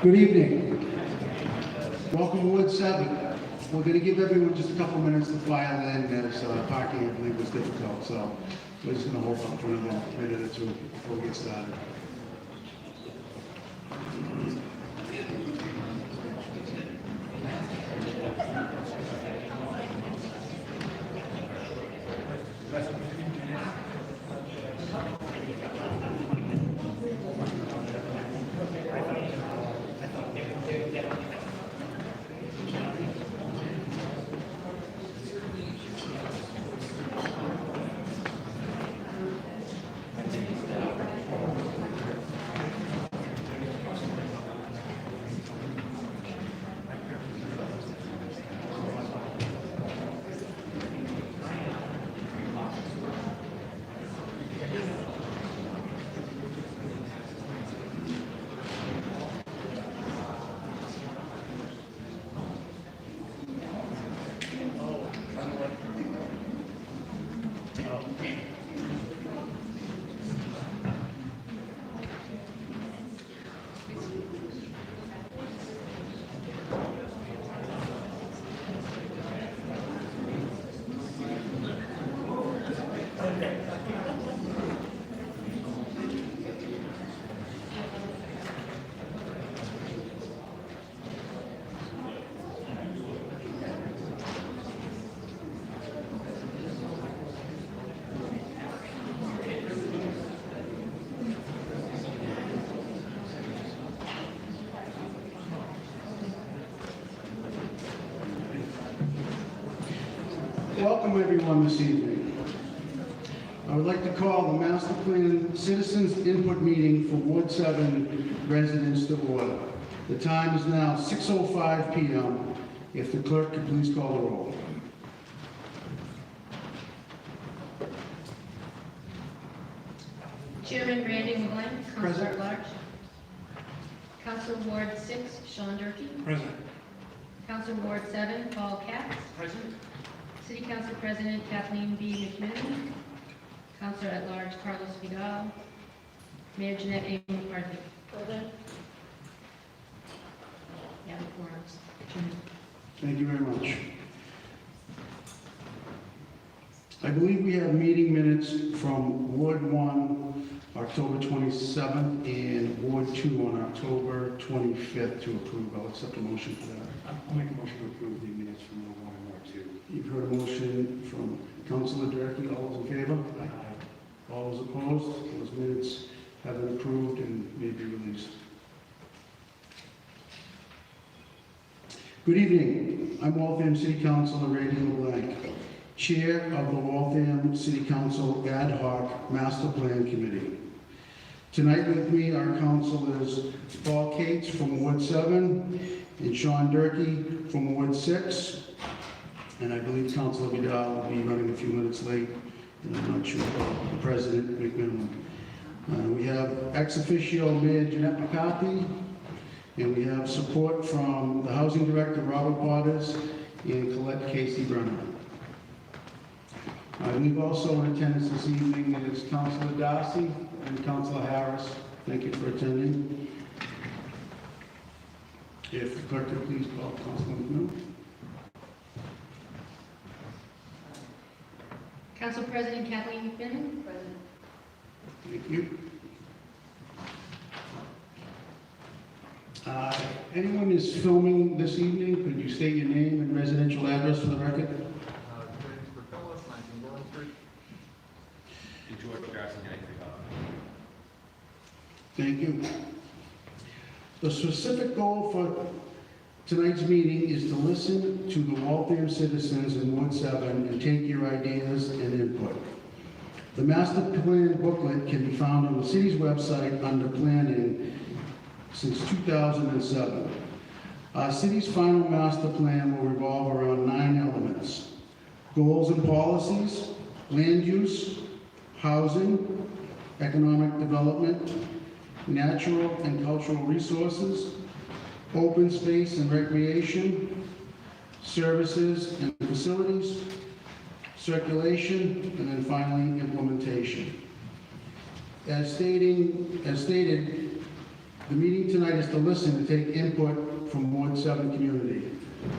Good evening. Welcome to Ward 7. We're going to give everyone just a couple minutes to file in as parking, I believe, was difficult. So we're just going to hold on for another minute or two before we get started. Welcome everyone this evening. I would like to call the Master Plan Citizens Input Meeting for Ward 7 residents to order. The time is now 6:05 p.m. If the clerk could please call the roll. Chairman Randy McGlynn, Councilor Present. at Large. Council Ward 6, Sean Durkee. Present. Council Ward 7, Paul Katz. Present. City City Council President Kathleen B. McMillan. Councilor at Large Carlos Vidal. Mayor Jeanette A. McCarthy. Present. Yeah, the forums. Thank you very much. I believe we have meeting minutes from Ward 1, October 27th, and Ward 2 on October 25th to approve. I'll accept a motion for that. I'll make a motion to approve the minutes from Ward 1 and Ward 2. You've heard a motion from Councilor Durkee. All those in favor? All those opposed? Those minutes have been approved and may be released. Good evening. I'm Waltham City Councilor Randy LeBlanc, Chair of the Waltham City Council Ad Hoc Master Plan Committee. Tonight with me are Councilors Paul Cates from Ward 7 and Sean Durkee from Ward 6. And I believe Councilor Vidal will be running a few minutes late, and I'm not sure about the President McMillan. We have ex officio Mayor Jeanette McCarthy, and we have support from the Housing Director Robert Waters and Colette Casey Brenner. I believe also in attendance this evening is Councilor Darcy and Councilor Harris. Thank you for attending. If the clerk could please call Councilor McMillan. Council President Kathleen McMillan. Present. Thank you. Anyone is filming this evening, could you state your name and residential address for the record? James Burfellis, 19 Laurel Street. And George Garrison, 93 Thank you. The specific goal for tonight's meeting is to listen to the Waltham citizens in Ward 7 and take your ideas and input. The master plan booklet can be found on the city's website under planning since 2007. Our city's final master plan will revolve around 9 elements: goals and policies, land use, housing, economic development, natural and cultural resources, open space and recreation, services and facilities, circulation, and then finally implementation. As stated, The meeting tonight is to listen, to take input from Ward 7 community.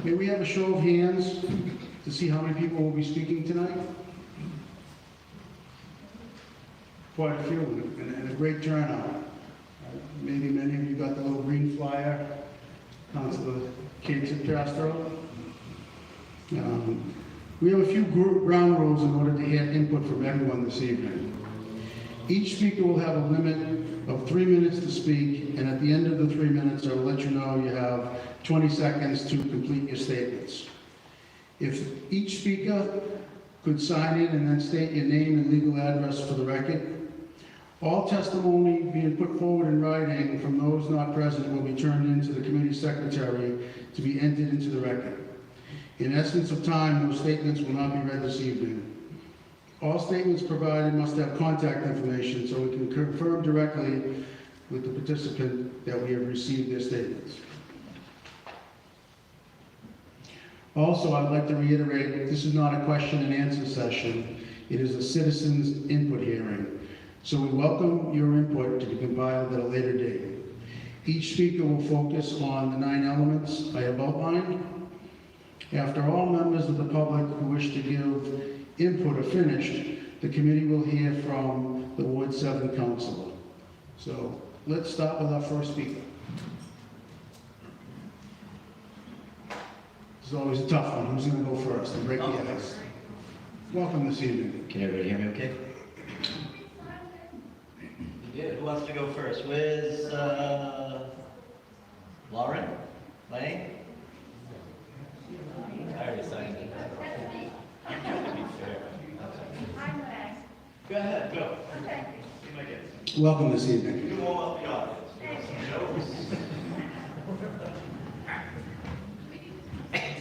May we have a show of hands to see how many people will be speaking tonight? Quite a few, and a great turnout. Maybe many of you got the little green flyer, Councilor Kate's passed out. We have a few ground rules in order to get input from everyone this evening. Each speaker will have a limit of 3 minutes to speak, and at the end of the 3 minutes, I will let you know you have 20 seconds to complete your statements. If each speaker could sign in and then state your name and legal address for the record. All testimony being put forward in writing from those not present will be turned into the committee secretary to be entered into the record. In essence of time, those statements will not be read this evening. All statements provided must have contact information so we can confirm directly with the participant that we have received their statements. Also, I'd like to reiterate, this is not a question and answer session. It is a citizens' input hearing. So we welcome your input to be compiled at a later date. Each speaker will focus on the 9 elements I have outlined. After all members of the public who wish to give input are finished, the committee will hear from the Ward 7 councilor. So let's start with our first speaker. This is always a tough one. Who's going to go first and break the ice? Welcome this evening. Can everybody hear me okay? Good. Who wants to go first? With Lauren? Lane? I already signed it. To be fair. Go ahead, go. Okay. See my guess. Welcome this evening. You warm up the audience.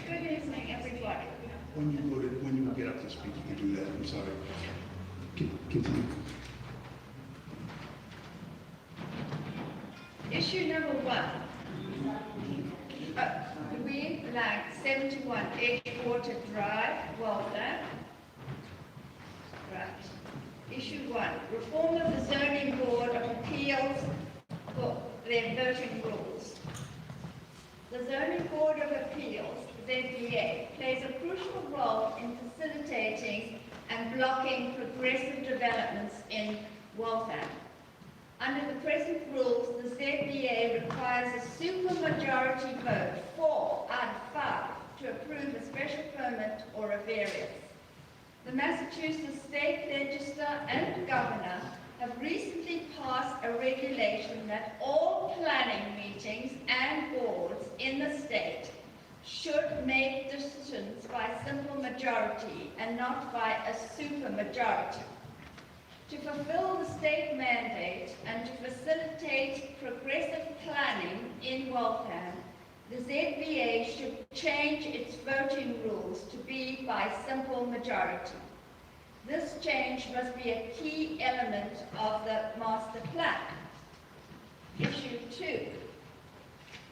Good evening, everybody. When you get up to speak, you can do that. I'm sorry. Continue. Issue number 1. We like 71 Edgewater Drive, Waltham. Right. Issue 1. Reform of the Zoning Board of Appeals for their voting rules. The Zoning Board of Appeals, ZBA, plays a crucial role in facilitating and blocking progressive developments in Waltham. Under the present rules, the ZBA requires a supermajority vote, 4 out of 5, to approve a special permit or a variance. The Massachusetts State Legislature and Governor have recently passed a regulation that all planning meetings and boards in the state should make decisions by simple majority and not by a supermajority. To fulfill the state mandate and to facilitate progressive planning in Waltham, the ZBA should change its voting rules to be by simple majority. This change must be a key element of the master plan. Issue 2.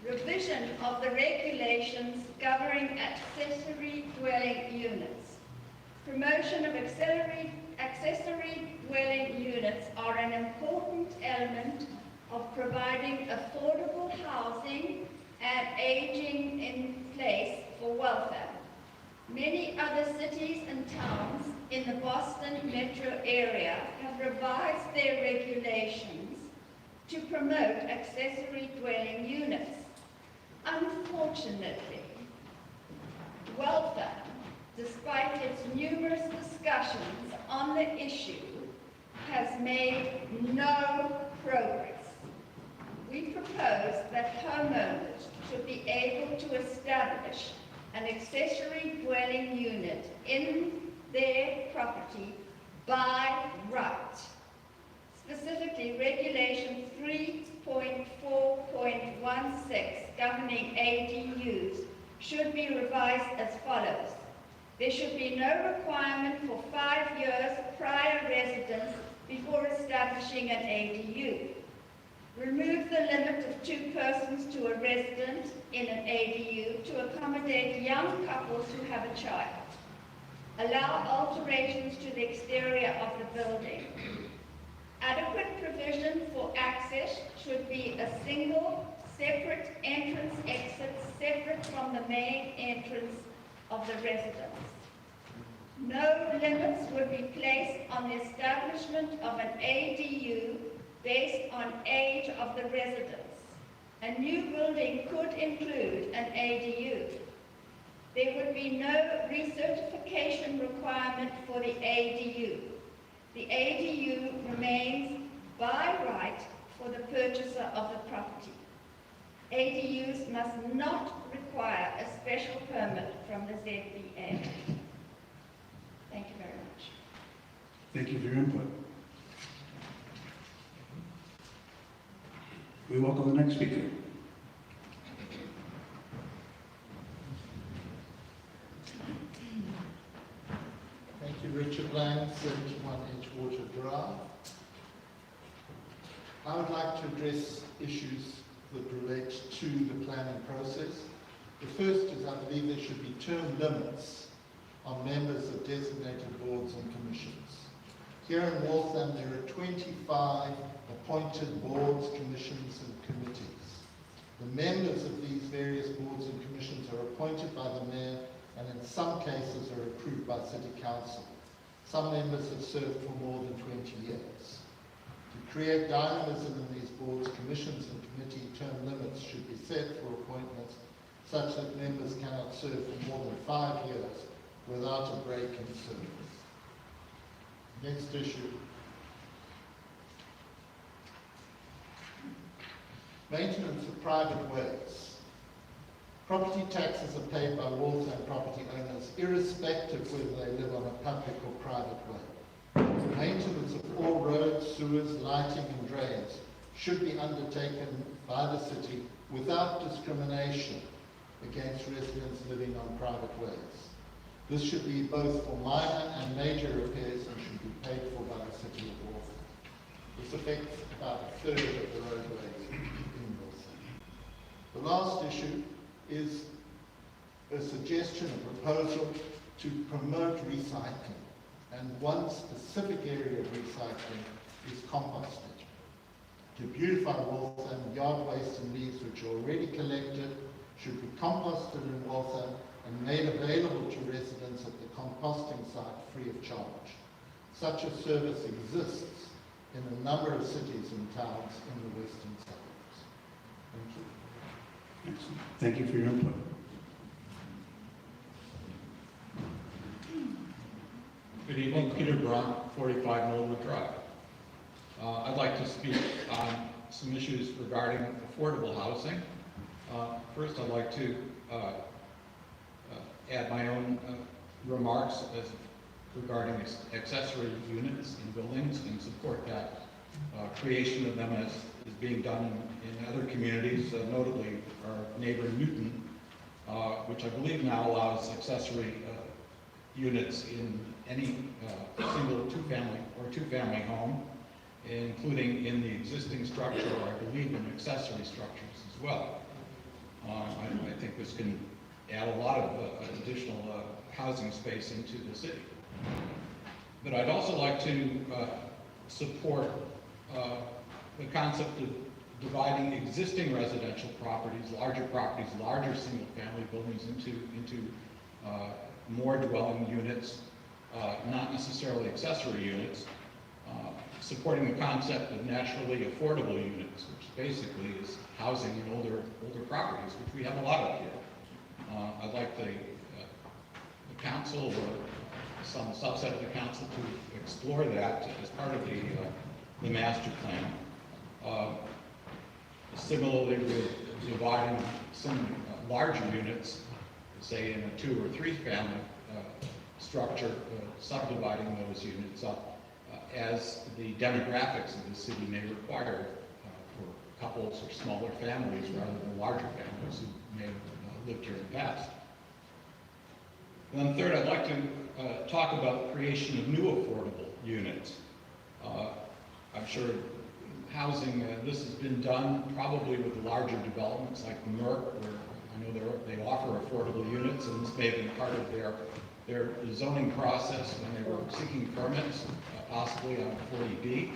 Revision of the regulations governing accessory dwelling units. Promotion of accessory dwelling units are an important element of providing affordable housing and aging in place for Waltham. Many other cities and towns in the Boston metro area have revised their regulations to promote accessory dwelling units. Unfortunately, Waltham, despite its numerous discussions on the issue, has made no progress. We propose that homeowners should be able to establish an accessory dwelling unit in their property by right. Specifically, Regulation 3.4.16 governing ADUs should be revised as follows. There should be no requirement for 5 years prior residence before establishing an ADU. Remove the limit of 2 persons to a resident in an ADU to accommodate young couples who have a child. Allow alterations to the exterior of the building. Adequate provision for access should be a single, separate entrance exit separate from the main entrance of the residence. No limits would be placed on the establishment of an ADU based on age of the residence. A new building could include an ADU. There would be no recertification requirement for the ADU. The ADU remains by right for the purchaser of the property. ADUs must not require a special permit from the ZBA. Thank you very much. Thank you for your input. We welcome the next speaker. Thank you, Richard Lang, 71 Edgewater Drive. I would like to address issues that relate to the planning process. The first is I believe there should be term limits on members of designated boards and commissions. Here in Waltham, there are 25 appointed boards, commissions, and committees. The members of these various boards and commissions are appointed by the mayor and in some cases are approved by City Council. Some members have served for more than 20 years. To create dynamism in these boards, commissions, and committee term limits should be set for appointments such that members cannot serve for more than 5 years without a break in service. Next issue. Maintenance of private ways. Property taxes are paid by Waltham property owners irrespective whether they live on a public or private way. Maintenance of all roads, sewers, lighting and drains should be undertaken by the city without discrimination against residents living on private ways. This should be both for minor and major repairs and should be paid for by the City of Waltham. This affects about a third of the roadways in Waltham. The last issue is a suggestion, a proposal to promote recycling. And one specific area of recycling is composting. To beautify Waltham, yard waste and leaves which are already collected should be composted in Waltham and made available to residents at the composting site free of charge. Such a service exists in a number of cities and towns in the western suburbs. Thank you. Excellent. Thank you for your input. Good evening, Peter Brunt, 45 Millwood Drive. I'd like to speak on some issues regarding affordable housing. First, I'd like to add my own remarks regarding accessory units in buildings and support that creation of them as is being done in other communities, notably our neighbor Newton, which I believe now allows accessory units in any single two-family home, including in the existing structure, or I believe in accessory structures as well. I think this can add a lot of additional housing space into the city. But I'd also like to support the concept of dividing existing residential properties, larger single-family buildings into more dwelling units, not necessarily accessory units, supporting the concept of naturally affordable units, which basically is housing in older properties, which we have a lot of here. I'd like the council or some subset of the council to explore that as part of the master plan. Similarly, with dividing some larger units, say in a 2 or 3 family structure, subdividing those units up as the demographics of the city may require for couples or smaller families rather than larger families who may have lived here in the past. And then third, I'd like to talk about the creation of new affordable units. I'm sure housing, this has been done probably with larger developments like Merck, where I know they offer affordable units, and this may have been part of their their zoning process when they were seeking permits, possibly on 40B.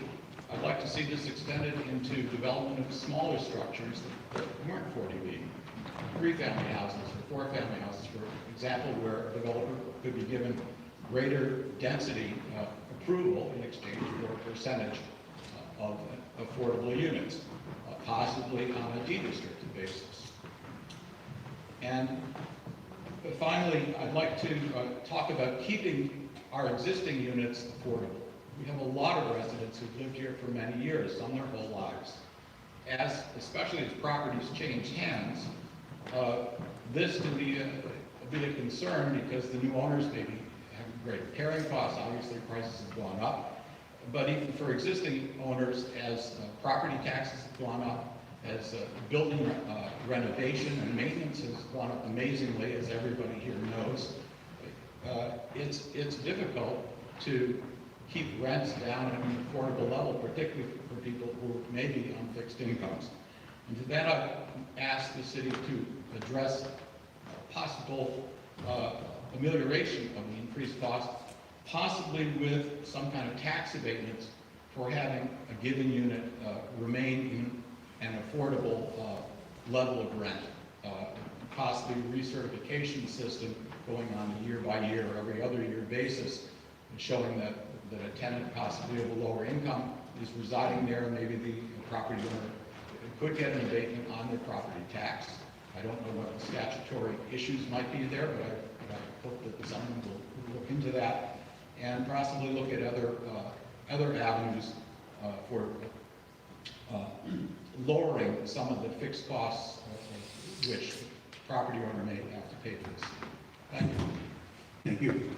I'd like to see this extended into development of smaller structures that weren't 40B. 3-family houses or 4-family houses, for example, where a developer could be given greater density approval in exchange for a percentage of affordable units, possibly on a deed-restricted basis. And finally, I'd like to talk about keeping our existing units affordable. We have a lot of residents who've lived here for many years, some their whole lives. Especially as properties change hands, this can be a concern because the new owners maybe have greater carrying costs. Obviously, prices have gone up. But even for existing owners, as property taxes have gone up, as building renovation and maintenance has gone up amazingly, as everybody here knows, it's difficult to keep rents down at an affordable level, particularly for people who may be on fixed incomes. And to that, I've asked the city to address possible amelioration of the increased cost, possibly with some kind of tax abatements for having a given unit remain in an affordable level of rent. Possibly a recertification system going on a year-by-year or every other year basis, showing that a tenant possibly of a lower income is residing there, and maybe the property owner could get an abatement on their property tax. I don't know what the statutory issues might be there, but I hope that someone will look into that and possibly look at other avenues for lowering some of the fixed costs which the property owner may have to pay for this. Thank you. Thank you.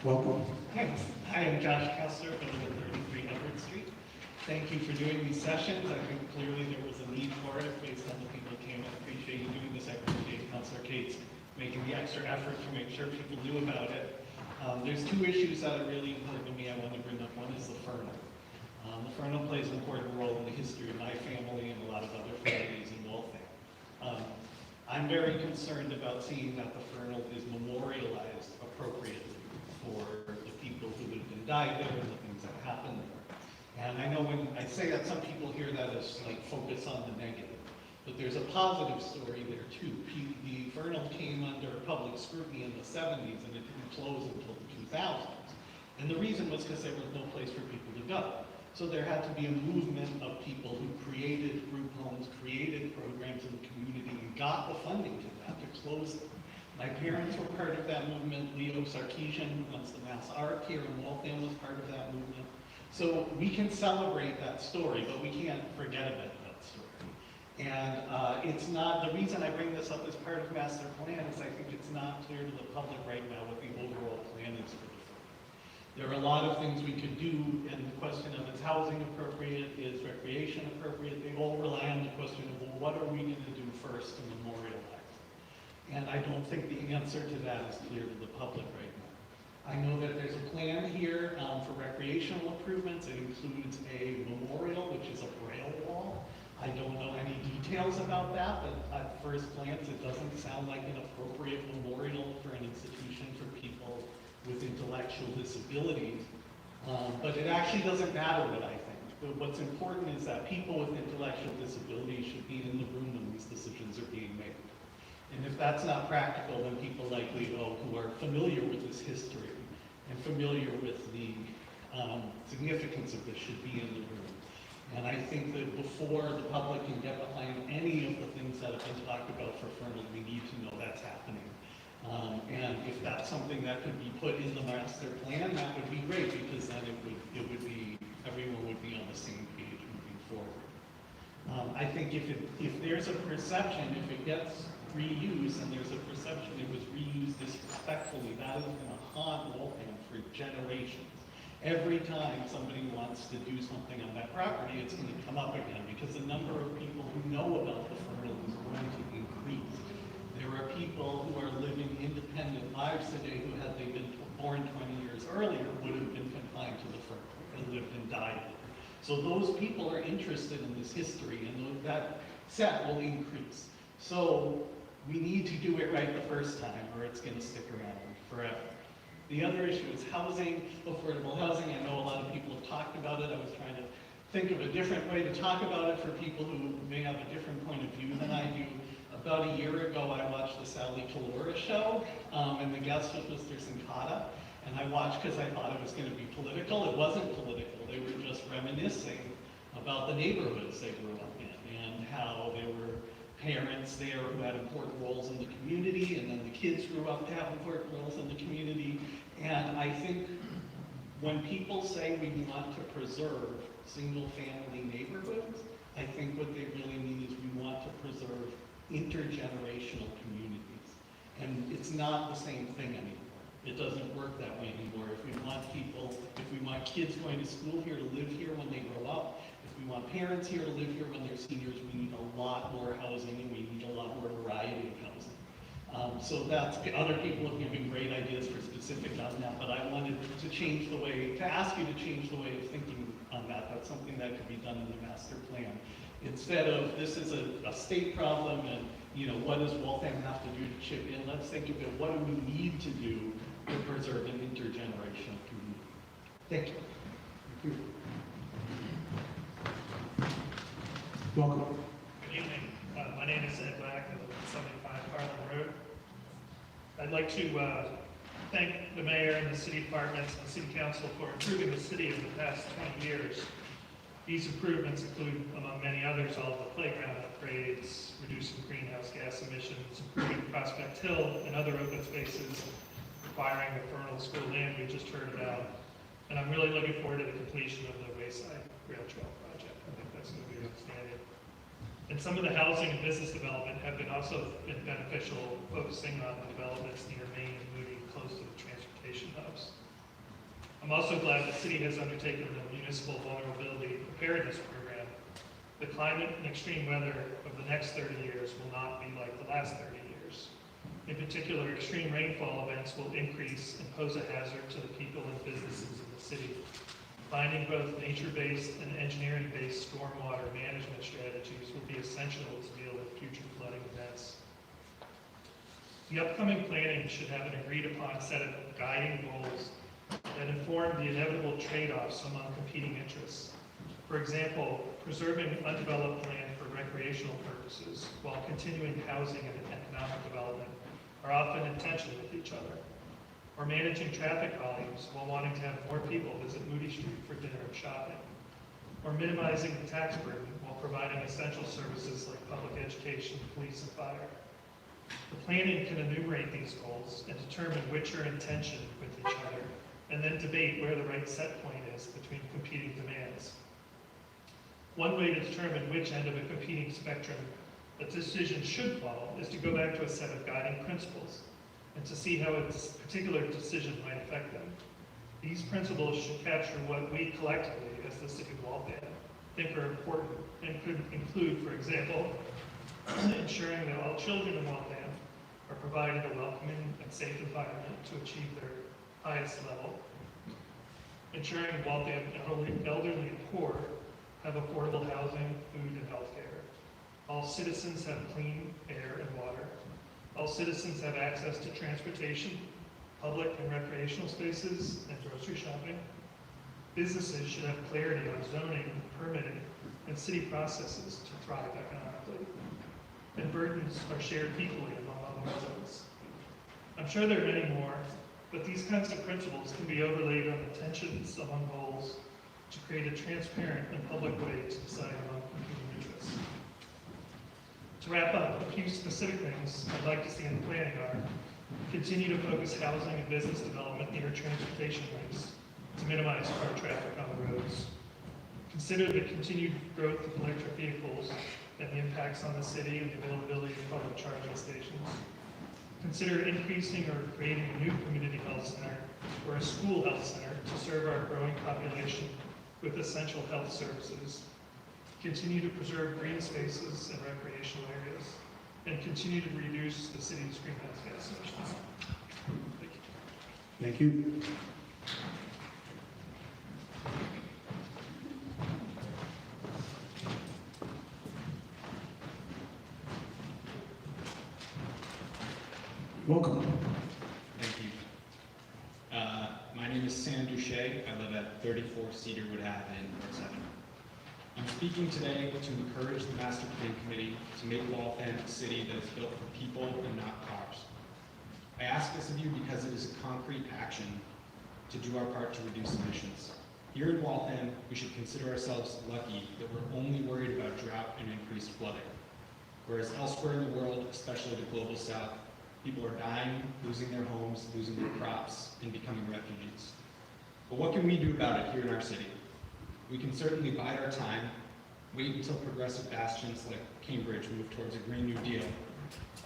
Welcome. Thanks. Hi, I'm Josh Kessler, I live at 33 Everett Street. Thank you for doing these sessions. I think clearly there was a need for it based on the people who came. I appreciate you doing this. I appreciate Councilor Cates making the extra effort to make sure people knew about it. There's two issues that are really important to me I want to bring up. One is the Fernal. The Fernal plays an important role in the history of my family and a lot of other families in Waltham. I'm very concerned about seeing that the Fernal is memorialized appropriately for the people who lived and died there and the things that happened there. And I know when I say that, some people hear that as like focus on the negative. But there's a positive story there too. The Fernal came under public scrutiny in the 70s and it didn't close until the 2000s. And the reason was because there was no place for people to go. So there had to be a movement of people who created group homes, created programs in the community, and got the funding to that to close it. My parents were part of that movement. Leo Sarkeesian, who runs the Mass Art here in Waltham, was part of that movement. So we can celebrate that story, but we can't forget about that story. And it's not, the reason I bring this up as part of master plan is I think it's not clear to the public right now what the overall plan is for the Fernal. There are a lot of things we could do, and the question of is housing appropriate, is recreation appropriate, they all rely on the question of, well, what are we going to do first to memorialize? And I don't think the answer to that is clear to the public right now. I know that there's a plan here for recreational improvements. It includes a memorial, which is a braille wall. I don't know any details about that, but at first glance, it doesn't sound like an appropriate memorial for an institution for people with intellectual disabilities. But it actually doesn't matter what I think. But what's important is that people with intellectual disabilities should be in the room when these decisions are being made. And if that's not practical, then people like Leo, who are familiar with this history and familiar with the significance of this, should be in the room. And I think that before the public can get behind any of the things that have been talked about for Fernal, we need to know that's happening. And if that's something that could be put in the master plan, that would be great, because then it would be, everyone would be on the same page moving forward. I think if there's a perception, if it gets reused and there's a perception it was reused disrespectfully, that is going to haunt Waltham for generations. Every time somebody wants to do something on that property, it's going to come up again, because the number of people who know about the Fernal is going to increase. There are people who are living independent lives today who, had they been born 20 years earlier, would have been confined to the Fernal and lived and died there. So those people are interested in this history, and that set will increase. So we need to do it right the first time, or it's gonna stick around forever. The other issue is housing, affordable housing. I know a lot of people have talked about it. I was trying to think of a different way to talk about it for people who may have a different point of view than I do. About a year ago, I watched the Sally Kalora show, and the guest was Mr. Sincata. And I watched because I thought it was going to be political. It wasn't political. They were just reminiscing about the neighborhoods they grew up in and how there were parents there who had important roles in the community, and then the kids grew up to have important roles in the community. And I think when people say we want to preserve single-family neighborhoods, I think what they really mean is we want to preserve intergenerational communities. And it's not the same thing anymore. It doesn't work that way anymore. If we want kids going to school here to live here when they grow up, if we want parents here to live here when they're seniors, we need a lot more housing, and we need a lot more variety of housing. So that's, other people have given great ideas for specific on that, but I wanted to ask you to change the way of thinking on that. That's something that could be done in the master plan. Instead of, this is a state problem, and what does Waltham have to do to chip in? Let's think of it, what do we need to do to preserve an intergenerational community? Thank you. Welcome. Good evening. My name is Ed Black. I live at 75 Harlan Road. I'd like to thank the mayor and the city departments and the city council for improving the city in the past 20 years. These improvements include, among many others, all of the playground upgrades, reducing greenhouse gas emissions, improving Prospect Hill and other open spaces, acquiring the Fernald School land we just heard about. And I'm really looking forward to the completion of the Wayside Rail Trail project. I think that's going to be outstanding. And some of the housing and business development have also been beneficial, focusing on the developments near Maine and Moody, close to the transportation hubs. I'm also glad the city has undertaken the Municipal Vulnerability Preparedness Program. The climate and extreme weather of the next 30 years will not be like the last 30 years. In particular, extreme rainfall events will increase and pose a hazard to the people and businesses in the city. Finding both nature-based and engineering-based stormwater management strategies will be essential to deal with future flooding events. The upcoming planning should have an agreed-upon set of guiding goals that inform the inevitable trade-offs among competing interests. For example, preserving undeveloped land for recreational purposes while continuing housing and economic development are often in tension with each other. Or managing traffic volumes while wanting to have more people visit Moody Street for dinner and shopping. Or minimizing the tax burden while providing essential services like public education, police, and fire. The planning can enumerate these goals and determine which are in tension with each other, and then debate where the right set point is between competing demands. One way to determine which end of a competing spectrum a decision should fall is to go back to a set of guiding principles and to see how a particular decision might affect them. These principles should capture what we collectively, as the city of Waltham, think are important and could include, for example, ensuring that all children in Waltham are provided a welcoming and safe environment to achieve their highest level, ensuring Waltham elderly and poor have affordable housing, food, and health care. All citizens have clean air and water. All citizens have access to transportation, public and recreational spaces, and grocery shopping. Businesses should have clarity on zoning, permitting, and city processes to thrive economically. And burdens are shared equally among all the residents. I'm sure there are many more, but these kinds of principles can be overlaid on the tensions among goals to create a transparent and public way to decide among competing interests. To wrap up, a few specific things I'd like to see in the planning are: continue to focus housing and business development near transportation links to minimize car traffic on the roads. Consider the continued growth of electric vehicles and the impacts on the city and the availability of public charging stations. Consider increasing or creating a new community health center or a school health center to serve our growing population with essential health services. Continue to preserve green spaces and recreational areas, and continue to reduce the city's greenhouse gas emissions. Thank you. Thank you. Welcome. Thank you. My name is Sam Duche. I live at 34 Cedarwood Ave in Port 7. I'm speaking today to encourage the Master Plan Committee to make Waltham a city that is built for people and not cars. I ask this of you because it is a concrete action to do our part to reduce emissions. Here in Waltham, we should consider ourselves lucky that we're only worried about drought and increased flooding. Whereas elsewhere in the world, especially the global south, people are dying, losing their homes, losing their crops, and becoming refugees. But what can we do about it here in our city? We can certainly bide our time, wait until progressive bastions like Cambridge move towards a Green New Deal,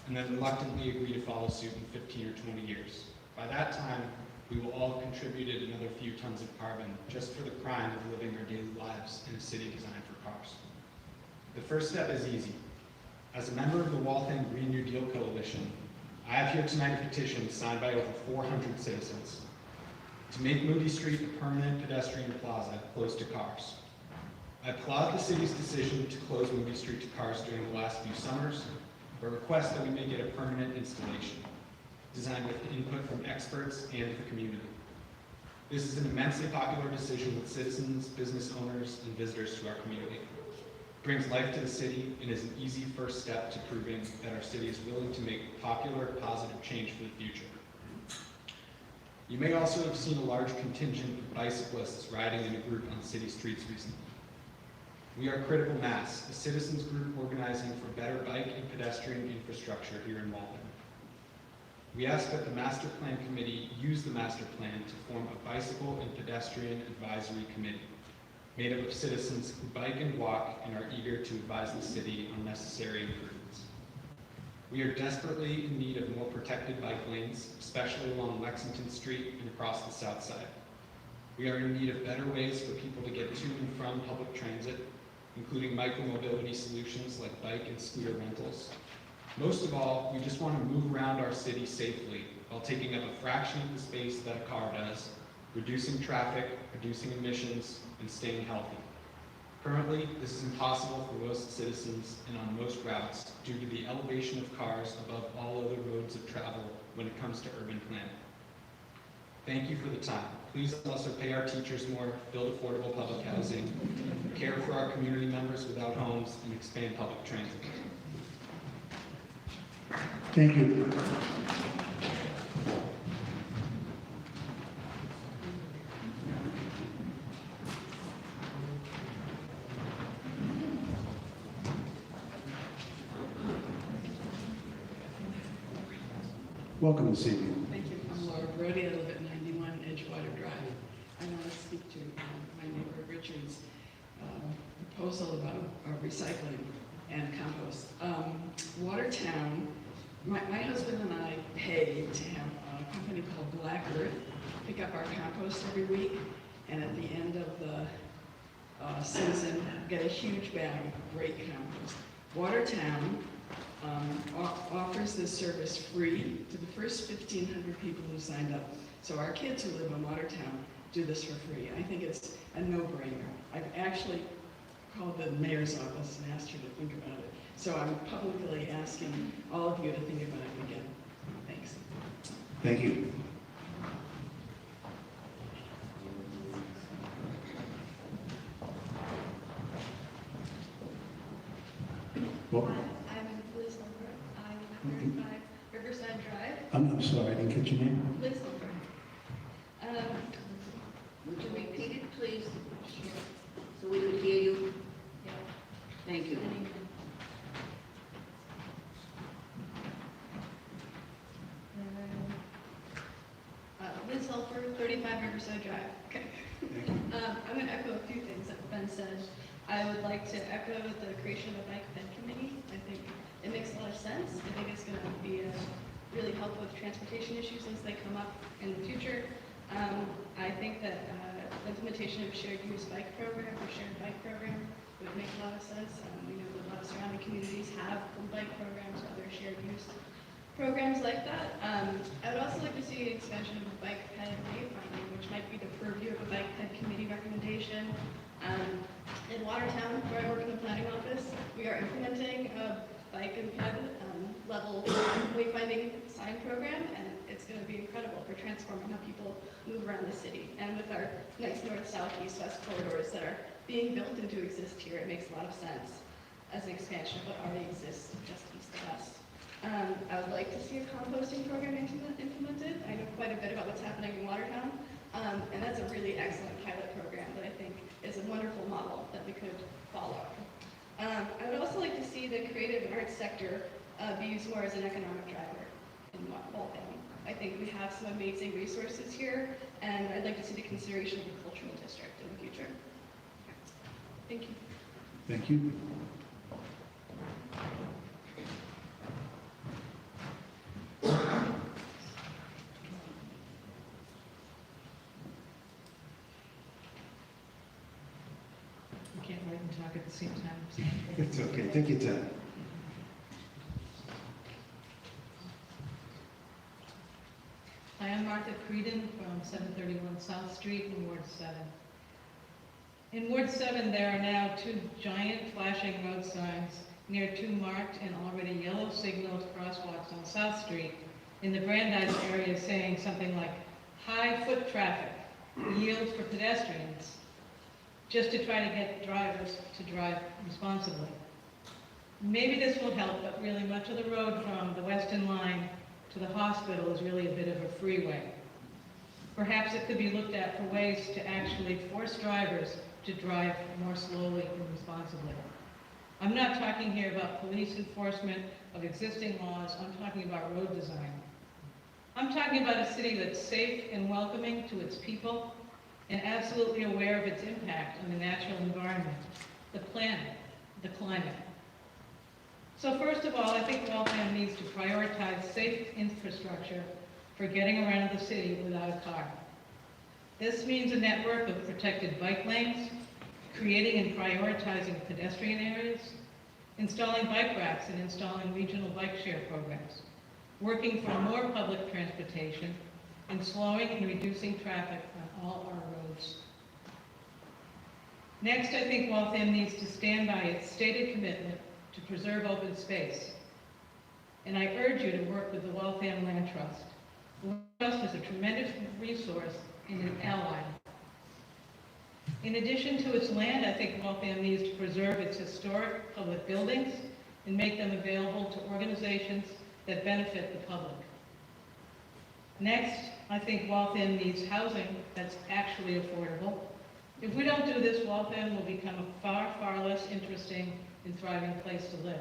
and then reluctantly agree to follow suit in 15 or 20 years. By that time, we will all have contributed another few tons of carbon just for the crime of living our daily lives in a city designed for cars. The first step is easy. As a member of the Waltham Green New Deal Coalition, I have here tonight a petition signed by over 400 citizens to make Moody Street a permanent pedestrian plaza closed to cars. I applaud the city's decision to close Moody Street to cars during the last few summers, but request that we make it a permanent installation, designed with input from experts and the community. This is an immensely popular decision with citizens, business owners, and visitors to our community. It brings life to the city and is an easy first step to proving that our city is willing to make popular, positive change for the future. You may also have seen a large contingent of bicyclists riding in a group on city streets recently. We are Critical Mass, a citizens group organizing for better bike and pedestrian infrastructure here in Waltham. We ask that the Master Plan Committee use the Master Plan to form a bicycle and pedestrian advisory committee made up of citizens who bike and walk and are eager to advise the city on necessary improvements. We are desperately in need of more protected bike lanes, especially along Lexington Street and across the south side. We are in need of better ways for people to get to and from public transit, including micromobility solutions like bike and scooter rentals. Most of all, we just want to move around our city safely while taking up a fraction of the space that a car does, reducing traffic, reducing emissions, and staying healthy. Currently, this is impossible for most citizens and on most routes due to the elevation of cars above all other modes of travel when it comes to urban planning. Thank you for the time. Please also pay our teachers more, build affordable public housing, care for our community members without homes, and expand public transit. Thank you. Welcome this evening. Thank you. I'm Laura Brody. I live at 91 Edgewater Drive. I want to speak to my neighbor Richard's proposal about recycling and compost. Watertown, my husband and I paid to have a company called Black Earth pick up our compost every week, and at the end of the season, get a huge bag of great compost. Watertown offers this service free to the first 1,500 people who signed up. So our kids who live in Watertown do this for free. I think it's a no-brainer. I've actually called the mayor's office and asked her to think about it. So I'm publicly asking all of you to think about it again. Thanks. Thank you. Welcome. I'm Liz Holbrook. I live at 35 Riverside Drive. I'm sorry, I didn't catch your name. Liz Holbrook. Would you repeat it, please, so we could hear you? Yeah. Thank you. Liz Holbrook, 35 Riverside Drive. Okay. I'm going to echo a few things that have been said. I would like to echo the creation of a bike ped committee. I think it makes a lot of sense. I think it's going to be really help with transportation issues as they come up in the future. I think that implementation of shared use bike program or shared bike program would make a lot of sense. We know that a lot of surrounding communities have bike programs or other shared use programs like that. I would also like to see an expansion of bike ped wayfinding, which might be the purview of a bike ped committee recommendation. In Watertown, where I work in the planning office, we are implementing a bike and ped level wayfinding sign program, and it's going to be incredible for transforming how people move around the city. And with our nice north, south, east, west corridors that are being built and to exist here, it makes a lot of sense as an expansion of what already exists just east of us. I would like to see a composting program implemented. I know quite a bit about what's happening in Watertown, and that's a really excellent pilot program that I think is a wonderful model that we could follow. I would also like to see the creative and arts sector be used more as an economic driver in Waltham. I think we have some amazing resources here, and I'd like to see the consideration of a cultural district in the future. Thank you. Thank you. You can't write and talk at the same time. It's okay, take your time. Hi, I'm Martha Creedon from 731 South Street in Ward 7. In Ward 7, there are now 2 giant flashing road signs near 2 marked and already yellow signaled crosswalks on South Street in the Brandeis area saying something like, high foot traffic, yield for pedestrians, just to try to get drivers to drive responsibly. Maybe this will help, but really much of the road from the Western Line to the hospital is really a bit of a freeway. Perhaps it could be looked at for ways to actually force drivers to drive more slowly and responsibly. I'm not talking here about police enforcement of existing laws, I'm talking about road design. I'm talking about a city that's safe and welcoming to its people and absolutely aware of its impact on the natural environment, the planet, the climate. So first of all, I think Waltham needs to prioritize safe infrastructure for getting around the city without a car. This means a network of protected bike lanes, creating and prioritizing pedestrian areas, installing bike racks and installing regional bike share programs, working for more public transportation, and slowing and reducing traffic on all our roads. Next, I think Waltham needs to stand by its stated commitment to preserve open space. And I urge you to work with the Waltham Land Trust. The Land Trust is a tremendous resource and an ally. In addition to its land, I think Waltham needs to preserve its historic public buildings and make them available to organizations that benefit the public. Next, I think Waltham needs housing that's actually affordable. If we don't do this, Waltham will become a far, far less interesting and thriving place to live.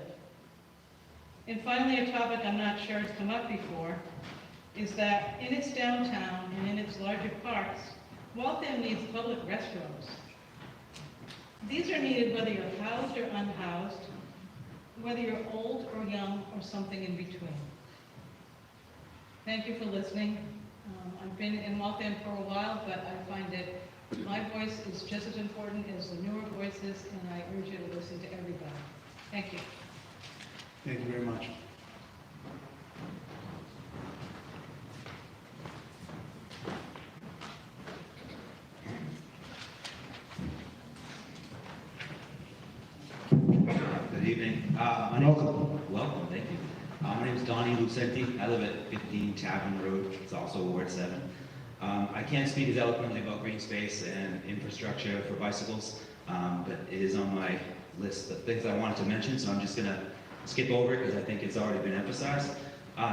And finally, a topic I'm not sure has come up before is that in its downtown and in its larger parks, Waltham needs public restrooms. These are needed whether you're housed or unhoused, whether you're old or young or something in between. Thank you for listening. I've been in Waltham for a while, but I find that my voice is just as important as the newer voices, and I urge you to listen to everybody. Thank you. Thank you very much. Good evening. Welcome, thank you. My name is Donnie Lucenti. I live at 15 Tavern Road. It's also Ward 7. I can't speak as eloquently about green space and infrastructure for bicycles, but it is on my list of things I wanted to mention, so I'm just going to skip over it because I think it's already been emphasized.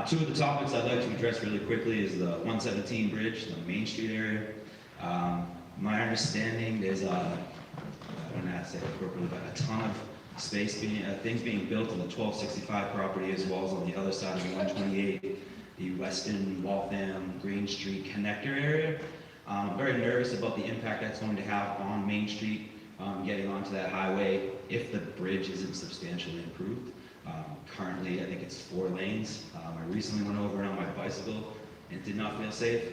2 of the topics I'd like to address really quickly is the 117 bridge, the Main Street area. My understanding there's I don't know how to say it appropriately, but a ton of space being, things being built on the 1265 property as well as on the other side of the 128, the Weston, Waltham, Green Street connector area. I'm very nervous about the impact that's going to have on Main Street, getting onto that highway if the bridge isn't substantially improved. Currently, I think it's 4 lanes. I recently went over it on my bicycle and did not feel safe.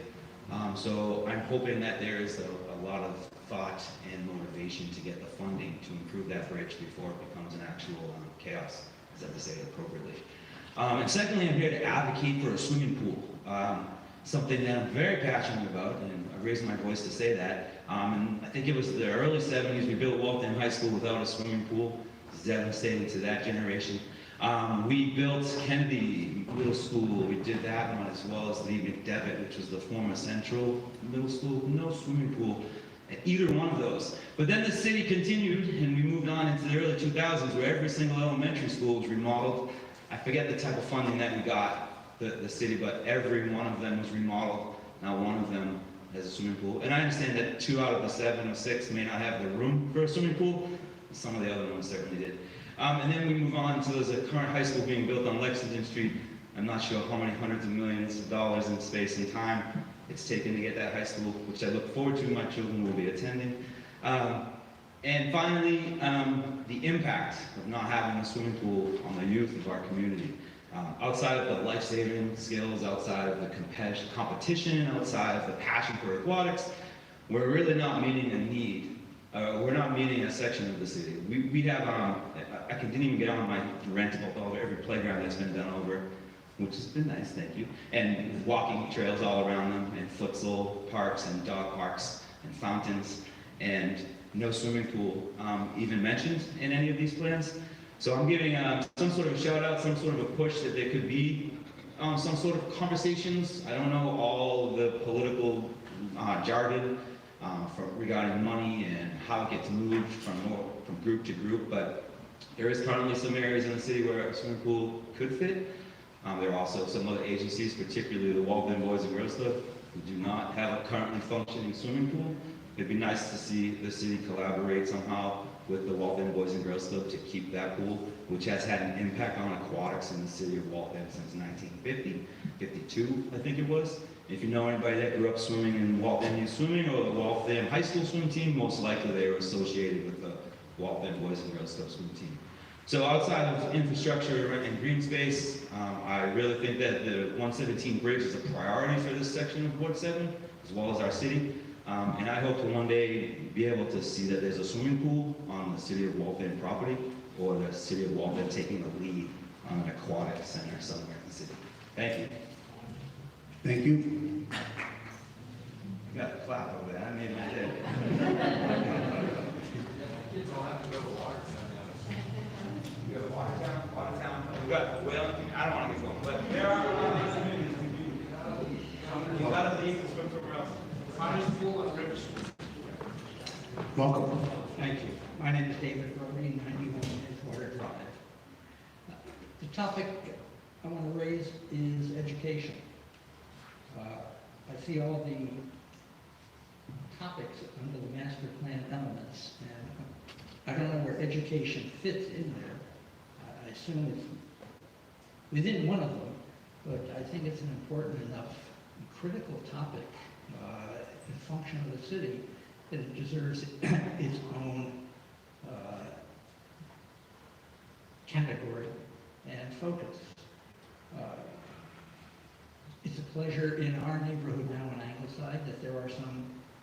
So I'm hoping that there is a lot of thought and motivation to get the funding to improve that bridge before it becomes an actual chaos, as I have to say it appropriately. And secondly, I'm here to advocate for a swimming pool, something that I'm very passionate about, and I raised my voice to say that. And I think it was the early 70s we built Waltham High School without a swimming pool. It's devastating to that generation. We built Kennedy Middle School, we did that one, as well as the McDevitt, which was the former Central Middle School, no swimming pool at either one of those. But then the city continued, and we moved on into the early 2000s, where every single elementary school was remodeled. I forget the type of funding that we got, the city, but every one of them was remodeled. Now one of them has a swimming pool. And I understand that 2 out of the 7 or 6 may not have the room for a swimming pool. Some of the other ones certainly did. And then we move on to there's a current high school being built on Lexington Street. I'm not sure how many hundreds of millions of dollars in space and time it's taken to get that high school, which I look forward to. My children will be attending. And finally, the impact of not having a swimming pool on the youth of our community. Outside of the life-saving skills, outside of the competition, outside of the passion for aquatics, we're really not meeting a need. We're not meeting a section of the city. We have, I didn't even get on my rentable over every playground that's been done over, which has been nice, thank you. And walking trails all around them, and futsal parks, and dog parks, and fountains, and no swimming pool even mentioned in any of these plans. So I'm giving some sort of a shout out, some sort of a push that there could be some sort of conversations. I don't know all the political jargon regarding money and how it gets moved from group to group, but there is currently some areas in the city where a swimming pool could fit. There are also some other agencies, particularly the Waltham Boys and Girls Club, who do not have a currently functioning swimming pool. It'd be nice to see the city collaborate somehow with the Waltham Boys and Girls Club to keep that pool, which has had an impact on aquatics in the city of Waltham since 1950, 52, I think it was. If you know anybody that grew up swimming in Waltham Youth Swimming or the Waltham High School swim team, most likely they were associated with the Waltham Boys and Girls Club swim team. So outside of infrastructure and green space, I really think that the 117 bridge is a priority for this section of Ward 7, as well as our city. And I hope to one day be able to see that there's a swimming pool on the city of Waltham property, or the city of Waltham taking the lead on an aquatic center somewhere in the city. Thank you. Thank you. You got a clap over there, I made my day. Kids all have to go to Watertown now. You got Watertown, we got Wellington, I don't want to get going, but there are communities we do. You gotta leave and swim somewhere else. Cottage pool and river pool. Welcome. Thank you. My name is David Brody, 91 Edgewater Drive. The topic I want to raise is education. I see all the topics under the master plan elements, and I don't know where education fits in there. I assume it's within one of them, but I think it's an important enough and critical topic and function of the city that it deserves its own category and focus. It's a pleasure in our neighborhood now in Angleside that there are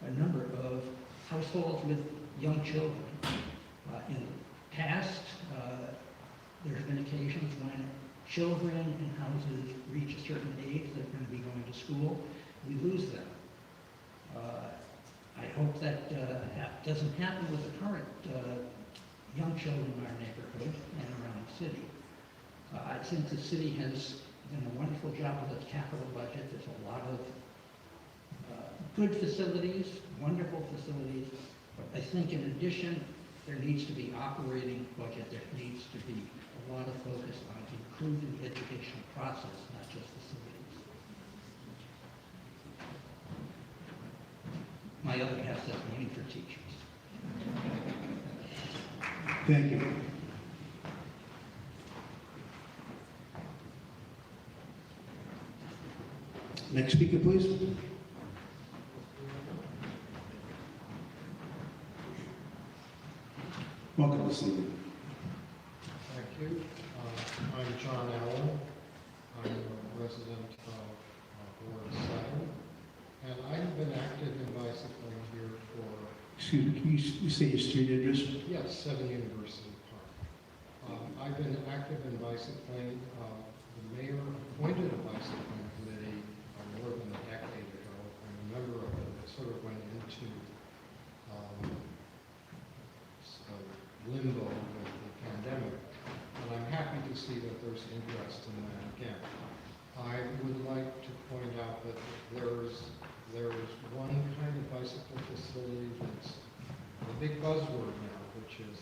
a number of households with young children. In the past, there's been occasions when children in houses reach a certain age, they're going to be going to school, we lose them. I hope that doesn't happen with the current young children in our neighborhood and around the city. I think the city has done a wonderful job with its capital budget. There's a lot of good facilities, wonderful facilities, but I think in addition, there needs to be operating budget. There needs to be a lot of focus on improving the educational process, not just facilities. My other half says money for teachers. Thank you. Next speaker, please. Welcome this evening. Thank you. I'm John Allen. I'm a resident of Ward 7, and I have been active in bicycling here for... Excuse me, can you say your street address? Yes, 7 University Park. I've been active in bicycling. The mayor appointed a bicycling committee more than a decade ago. I'm a member of it. It sort of went into limbo with the pandemic. And I'm happy to see that there's interest in that again. I would like to point out that there's one kind of bicycle facility that's a big buzzword now, which is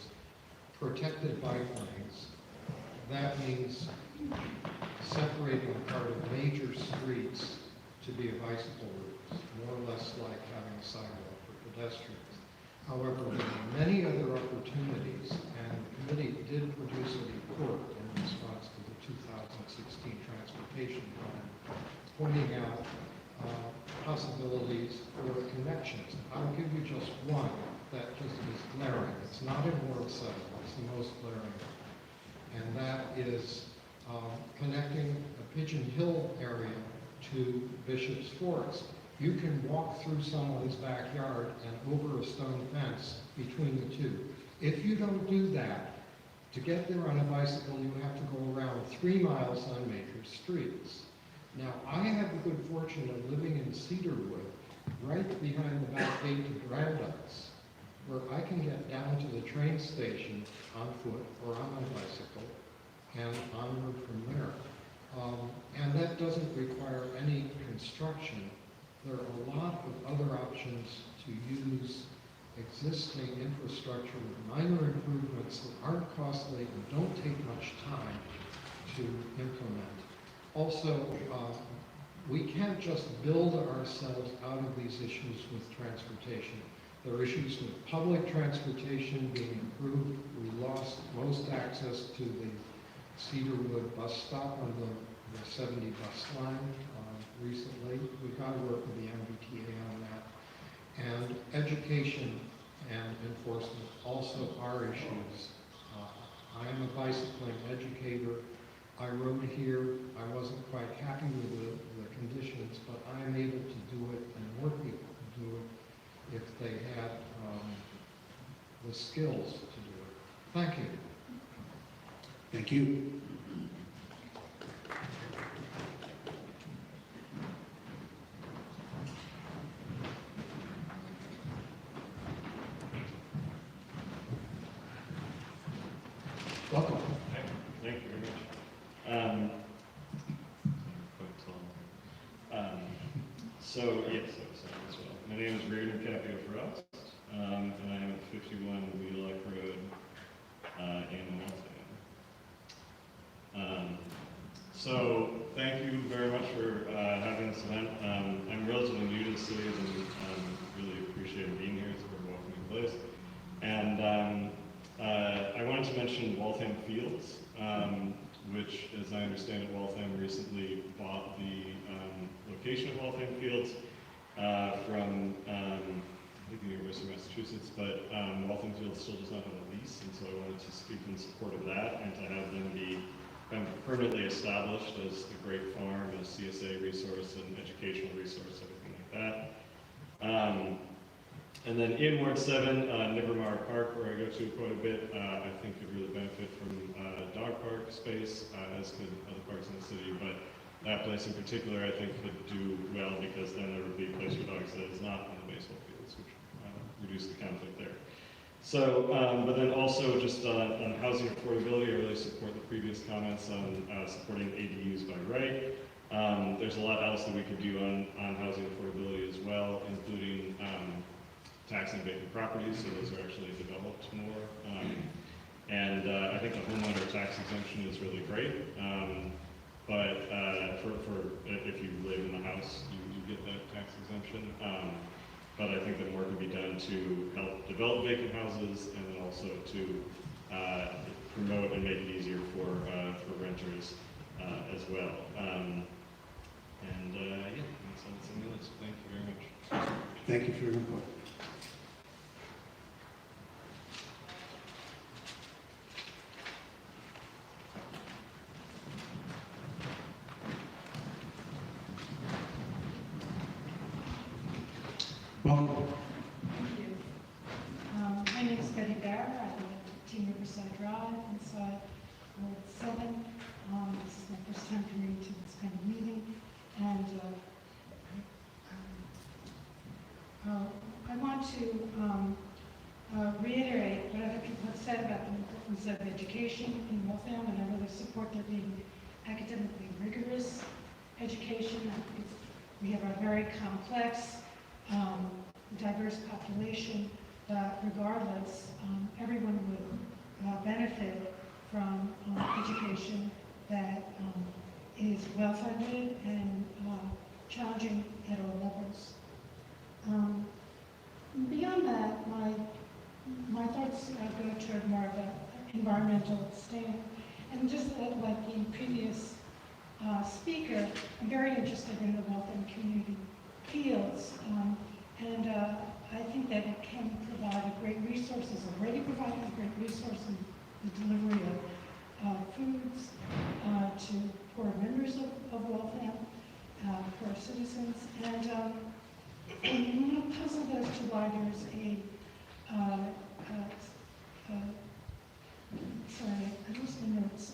protected bike lanes. That means separating part of major streets to be a bicycle route, more or less like having a sidewalk for pedestrians. However, there are many other opportunities, and the committee did produce a report in response to the 2016 transportation plan, pointing out possibilities for connections. I'll give you just one that just is glaring. It's not in Ward 7, it's the most glaring. And that is connecting a Pigeon Hill area to Bishop's Forest. You can walk through someone's backyard and over a stone fence between the two. If you don't do that, to get there on a bicycle, you have to go around 3 miles on major streets. Now, I have the good fortune of living in Cedarwood, right behind the back gate to Brandeis, where I can get down to the train station on foot or on my bicycle and onward from there. And that doesn't require any construction. There are a lot of other options to use existing infrastructure with minor improvements that aren't costly and don't take much time to implement. Also, we can't just build ourselves out of these issues with transportation. There are issues with public transportation being improved. We lost most access to the Cedarwood bus stop on the 70 bus line recently. We've got to work with the MBTA on that. And education and enforcement also are issues. I am a bicycling educator. I rode here. I wasn't quite happy with the conditions, but I am able to do it, and more people can do it if they had the skills to do it. Thank you. Thank you. Welcome. Thank you very much. My name is Reardon Capio-Frost, and I am at 51 Wheelock Road in Waltham. So thank you very much for having this event. I'm relatively new to the city and really appreciate being here. It's a very welcoming place. And I wanted to mention Waltham Fields, which, as I understand it, Waltham recently bought the location of Waltham Fields from, I think, the University of Massachusetts, but Waltham Fields still does not have a lease, and so I wanted to speak in support of that and to have them be kind of permanently established as a great farm, a CSA resource, an educational resource, everything like that. And then in Ward 7, Nivermar Park, where I go to quite a bit, I think could really benefit from dog park space, as could other parks in the city. But that place in particular, I think, could do well because then there would be a place for dogs that is not on the baseball fields, which would reduce the conflict there. So, but then also just on housing affordability, I really support the previous comments on supporting ADUs by right. There's a lot else that we could do on housing affordability as well, including taxing vacant properties, so those are actually developed more. And I think the homeowner tax exemption is really great. But if you live in the house, you get that tax exemption. But I think that more can be done to help develop vacant houses and then also to promote and make it easier for renters as well. Yeah, that's on the list. Thank you very much. Thank you for your input. Welcome. Thank you. My name is Betty Barrett. I live at 15 Riverside Drive inside Ward 7. This is my first time coming to this kind of meeting. And I want to reiterate what other people have said about the importance of education in Waltham, and I really support there being academically rigorous education. I think we have a very complex, diverse population, but regardless, everyone would benefit from education that is well-funded and challenging at all levels. Beyond that, my thoughts go toward more of an environmental stand. And just like the previous speaker, I'm very interested in the Waltham community fields. And I think that it can provide a great resource, is already providing a great resource in the delivery of foods to poor members of Waltham, for our citizens. And I'm not puzzled as to why there's sorry, I lost my notes.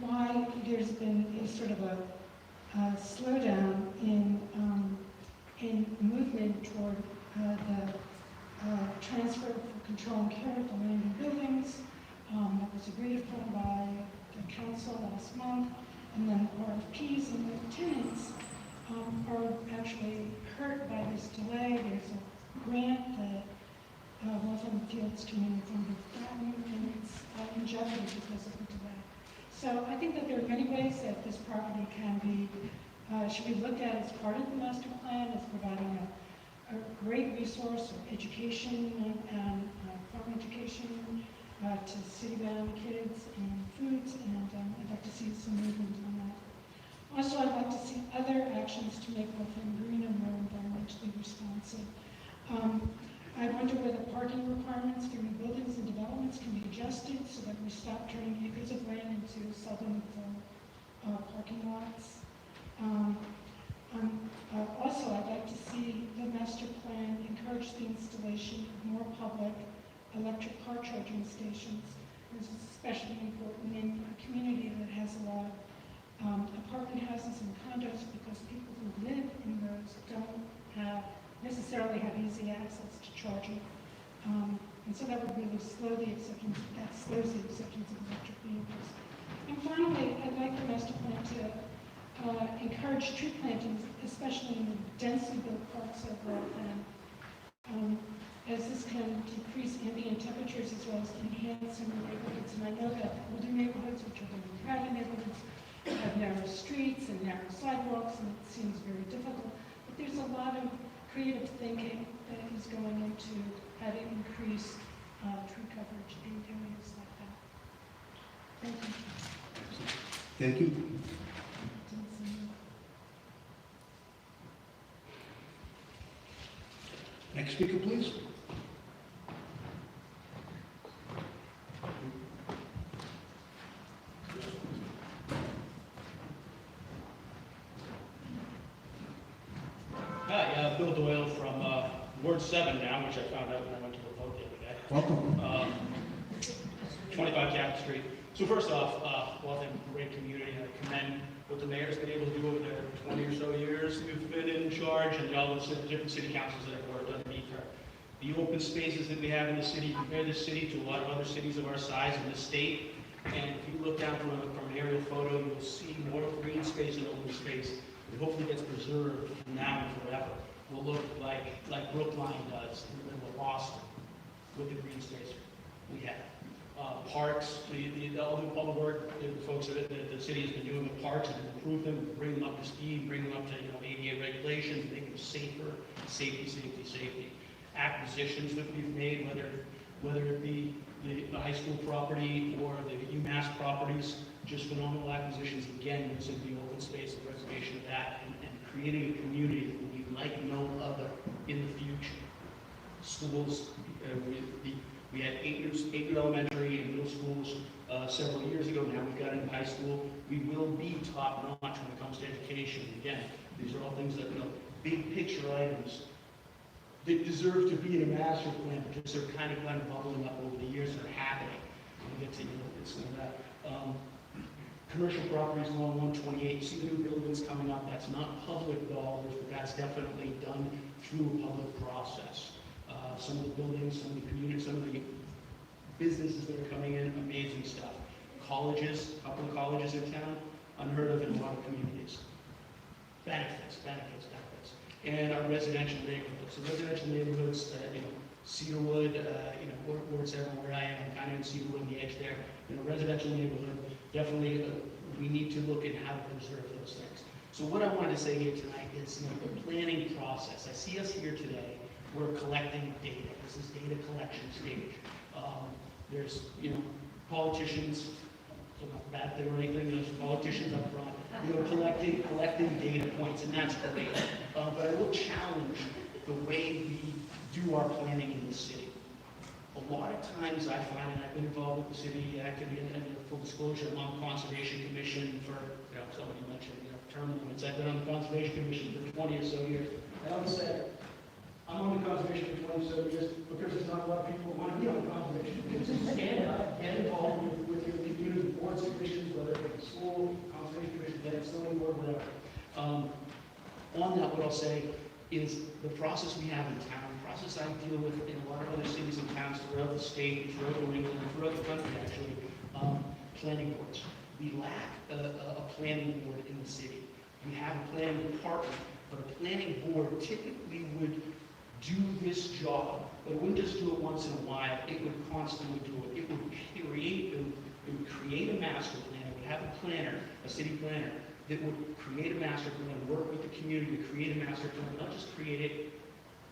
Why there's been a sort of a slowdown in movement toward the transfer for control and care of the land and buildings that was agreed upon by the council last month, and then RFPs and the tenants are actually hurt by this delay. There's a grant that Waltham Fields community has gotten, and it's in jeopardy because of the delay. So I think that there are many ways that this property can be, should be looked at as part of the master plan, as providing a great resource of education and farm education to city-bound kids and foods, and I'd like to see some movement on that. Also, I'd like to see other actions to make Waltham green and more environmentally responsive. I wonder whether parking requirements for new buildings and developments can be adjusted so that we stop turning acres of land into southern parking lots. Also, I'd like to see the master plan encourage the installation of more public electric car charging stations. This is especially important in a community that has a lot of apartment houses and condos, because people who live in those don't necessarily have easy access to charging. And so that would really slow the acceptance, that slows the acceptance of electric vehicles. And finally, I'd like the master plan to encourage tree plantings, especially in the densely built parts of Waltham, as this can decrease ambient temperatures as well as enhance some neighborhoods. And I know that older neighborhoods, which are the more crowded neighborhoods, have narrow streets and narrow sidewalks, and it seems very difficult. But there's a lot of creative thinking that is going into how to increase tree coverage in areas like that. Thank you. Thank you. Next speaker, please. Hi, Bill Doyle from Ward 7 now, which I found out when I went to the vote the other day. Welcome. 25 Capitol Street. So first off, Waltham, great community. I commend what the mayor's been able to do over the 20 or so years we've been in charge, and all the different city councils that have worked underneath her. The open spaces that we have in the city, compare this city to a lot of other cities of our size in the state, and if you look down from an aerial photo, you'll see more green space and open space. It hopefully gets preserved now and forever. Will look like Brookline does in the middle of Boston with the green space we have. Parks, all the work the folks that the city has been doing with parks and improve them, bring them up to speed, bring them up to ADA regulations, make them safer, safety. Acquisitions that we've made, whether it be the high school property or the UMass properties, just phenomenal acquisitions. Again, using the open space and preservation of that, and creating a community that will be like no other in the future. Schools, we had eight new elementary and middle schools several years ago. Now we've got into high school. We will be top notch when it comes to education. Again, these are all things that, big picture items that deserve to be in a master plan, because they're kind of bubbling up over the years that are happening. We'll get to some of that. Commercial properties along 128, see the new buildings coming up. That's not public dollars, but that's definitely done through a public process. some of the buildings, some of the communities, some of the businesses that are coming in, amazing stuff. Colleges, a couple of colleges in town, unheard of in a lot of communities. Benefits. And our residential neighborhoods. So residential neighborhoods, Cedarwood, Ward 7 where I am, I'm kind of in Cedarwood, on the edge there. Residential neighborhood, definitely we need to look at how to preserve those things. So what I wanted to say here tonight is the planning process. I see us here today, we're collecting data. This is data collection stage. There's, politicians, not bad thing or anything, there's politicians up front, collecting data points, and that's great. But I will challenge the way we do our planning in the city. A lot of times I find, and I've been involved with the city actively, and full disclosure, I'm on the Conservation Commission for, somebody mentioned, term limits. I've been on the Conservation Commission for 20 or so years. I always say, I'm on the Conservation for 20 or so years because there's not a lot of people who want to be on the Conservation Commission. Stand up, get involved with your community boards and commissions, whether it's school, Conservation Commission, then it's zoning board, whatever. On that, what I'll say is the process we have in town, the process I deal with in a lot of other cities and towns throughout the state, throughout New England, and throughout the country actually, planning boards. We lack a planning board in the city. We have a planning department, but a planning board typically would do this job, but it wouldn't just do it once in a while, it would constantly do it. It would create a master plan, it would have a planner, a city planner, that would create a master plan, work with the community to create a master plan, not just create it,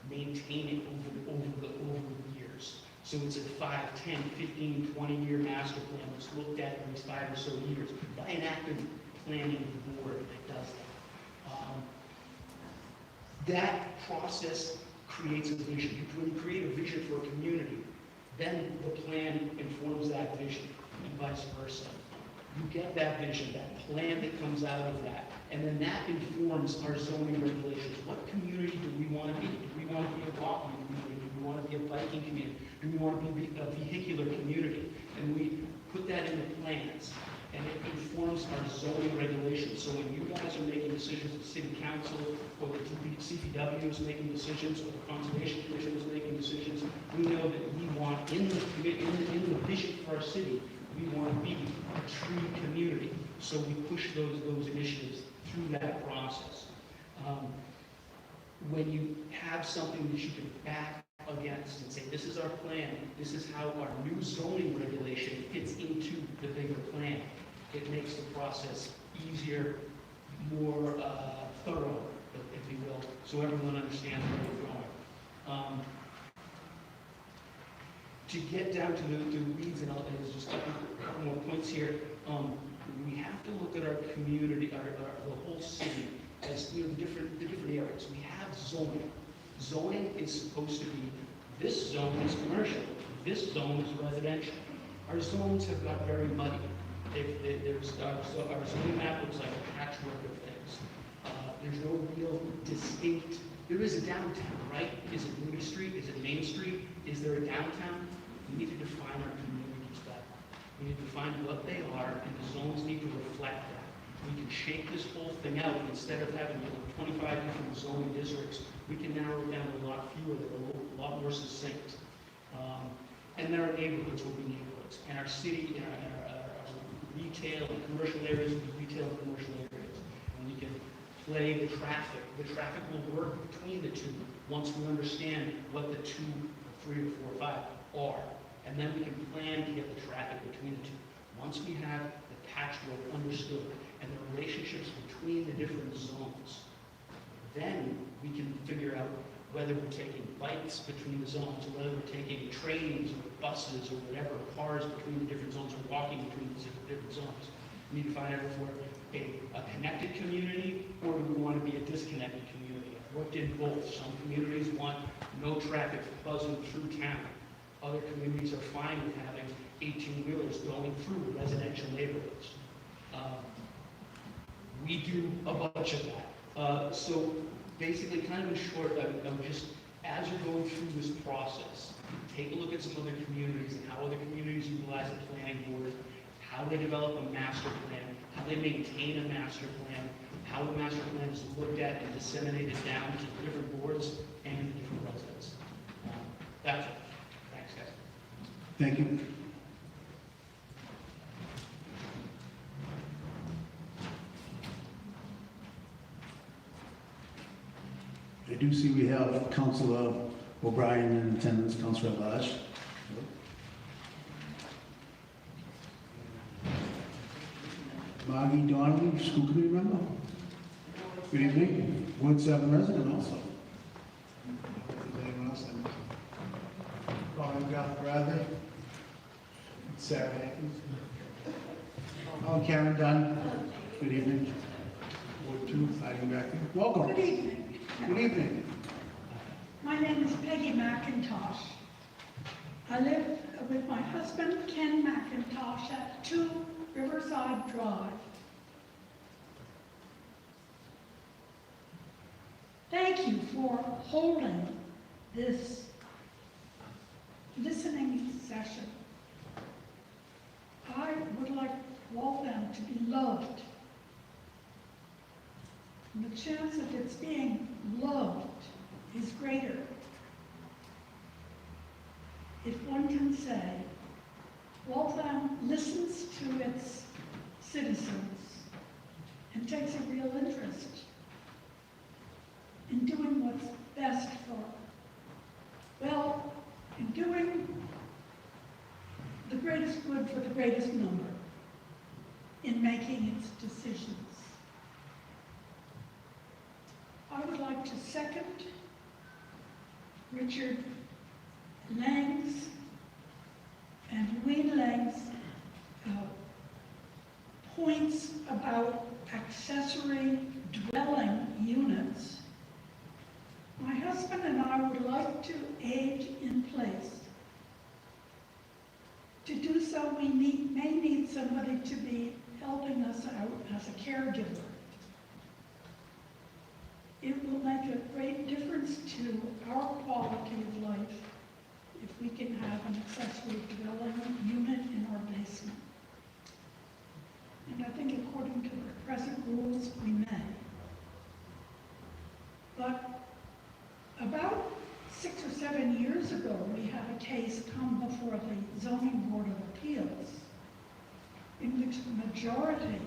maintain it over the years. So it's a 5, 10, 15, 20-year master plan that's looked at every 5 or so years by an active planning board that does that. That process creates a vision. When you create a vision for a community, then the plan informs that vision, and vice versa. You get that vision, that plan that comes out of that, and then that informs our zoning regulations. What community do we want to be? Do we want to be a walking community? Do we want to be a biking community? Do we want to be a vehicular community? And we put that in the plans, and it informs our zoning regulations. So when you guys are making decisions, the city council or the CPW is making decisions, or the Conservation Commission is making decisions, we know that we want in the vision for our city, we want to be a true community. So we push those initiatives through that process. When you have something that you can back against and say, this is our plan, this is how our new zoning regulation fits into the bigger plan, it makes the process easier, more thorough, if you will, so everyone understands where we're going. To get down to the weeds, and there's just a couple more points here, we have to look at our community, the whole city, as the different areas. We have zoning. Zoning is supposed to be, this zone is commercial, this zone is residential. Our zones have got very muddy. Our zoning map looks like a patchwork of things. There's no real distinct, there is a downtown, right? Is it Moody Street? Is it Main Street? Is there a downtown? We need to define our communities better. We need to define what they are, and the zones need to reflect that. We can shake this whole thing out. Instead of having 25 different zoning districts, we can narrow it down to a lot fewer that are a lot more succinct. And there are neighborhoods will be neighborhoods. And our city, and our retail and commercial areas will be retail and commercial areas. And we can play the traffic. The traffic will work between the two once we understand what the 2, 3, or 4, or 5 are. And then we can plan to get the traffic between the two. Once we have the patchwork understood and the relationships between the different zones, then we can figure out whether we're taking bikes between the zones, or whether we're taking trains or buses or whatever, cars between the different zones, or walking between the different zones. We need to find out if we're a connected community or do we want to be a disconnected community. I've worked in both. Some communities want no traffic buzzing through town. Other communities are fine with having 18-wheelers going through residential neighborhoods. We do a bunch of that. So basically, kind of in short, I'm just, as you're going through this process, take a look at some other communities and how other communities utilize the planning board, how they develop a master plan, how they maintain a master plan, how the master plan is looked at and disseminated down to the different boards and the different residents. That's it. Thanks, guys. Thank you. I do see we have Councilor O'Brien in attendance, Councilor Lash. Margie Donnelly, school committee member. Good evening. Ward 7 resident also. Is anyone else? Brian Garth Bradley. Sarah Hankins. Oh, Karen Dunn. Good evening. Ward 2, hiding back there. Welcome. Good evening. Good evening. My name is Peggy McIntosh. I live with my husband, Ken McIntosh, at 2 Riverside Drive. Thank you for holding this listening session. I would like Waltham to be loved. And the chance of its being loved is greater if one can say Waltham listens to its citizens and takes a real interest in doing what's best for, well, in doing the greatest good for the greatest number, in making its decisions. I would like to second Richard Lang's and Louise Lang's points about accessory dwelling units. My husband and I would like to age in place. To do so, we may need somebody to be helping us out as a caregiver. It will make a great difference to our quality of life if we can have an accessory dwelling unit in our basement. And I think according to the present rules, we may. But about 6 or 7 years ago, we had a case come before the Zoning Board of Appeals in which the majority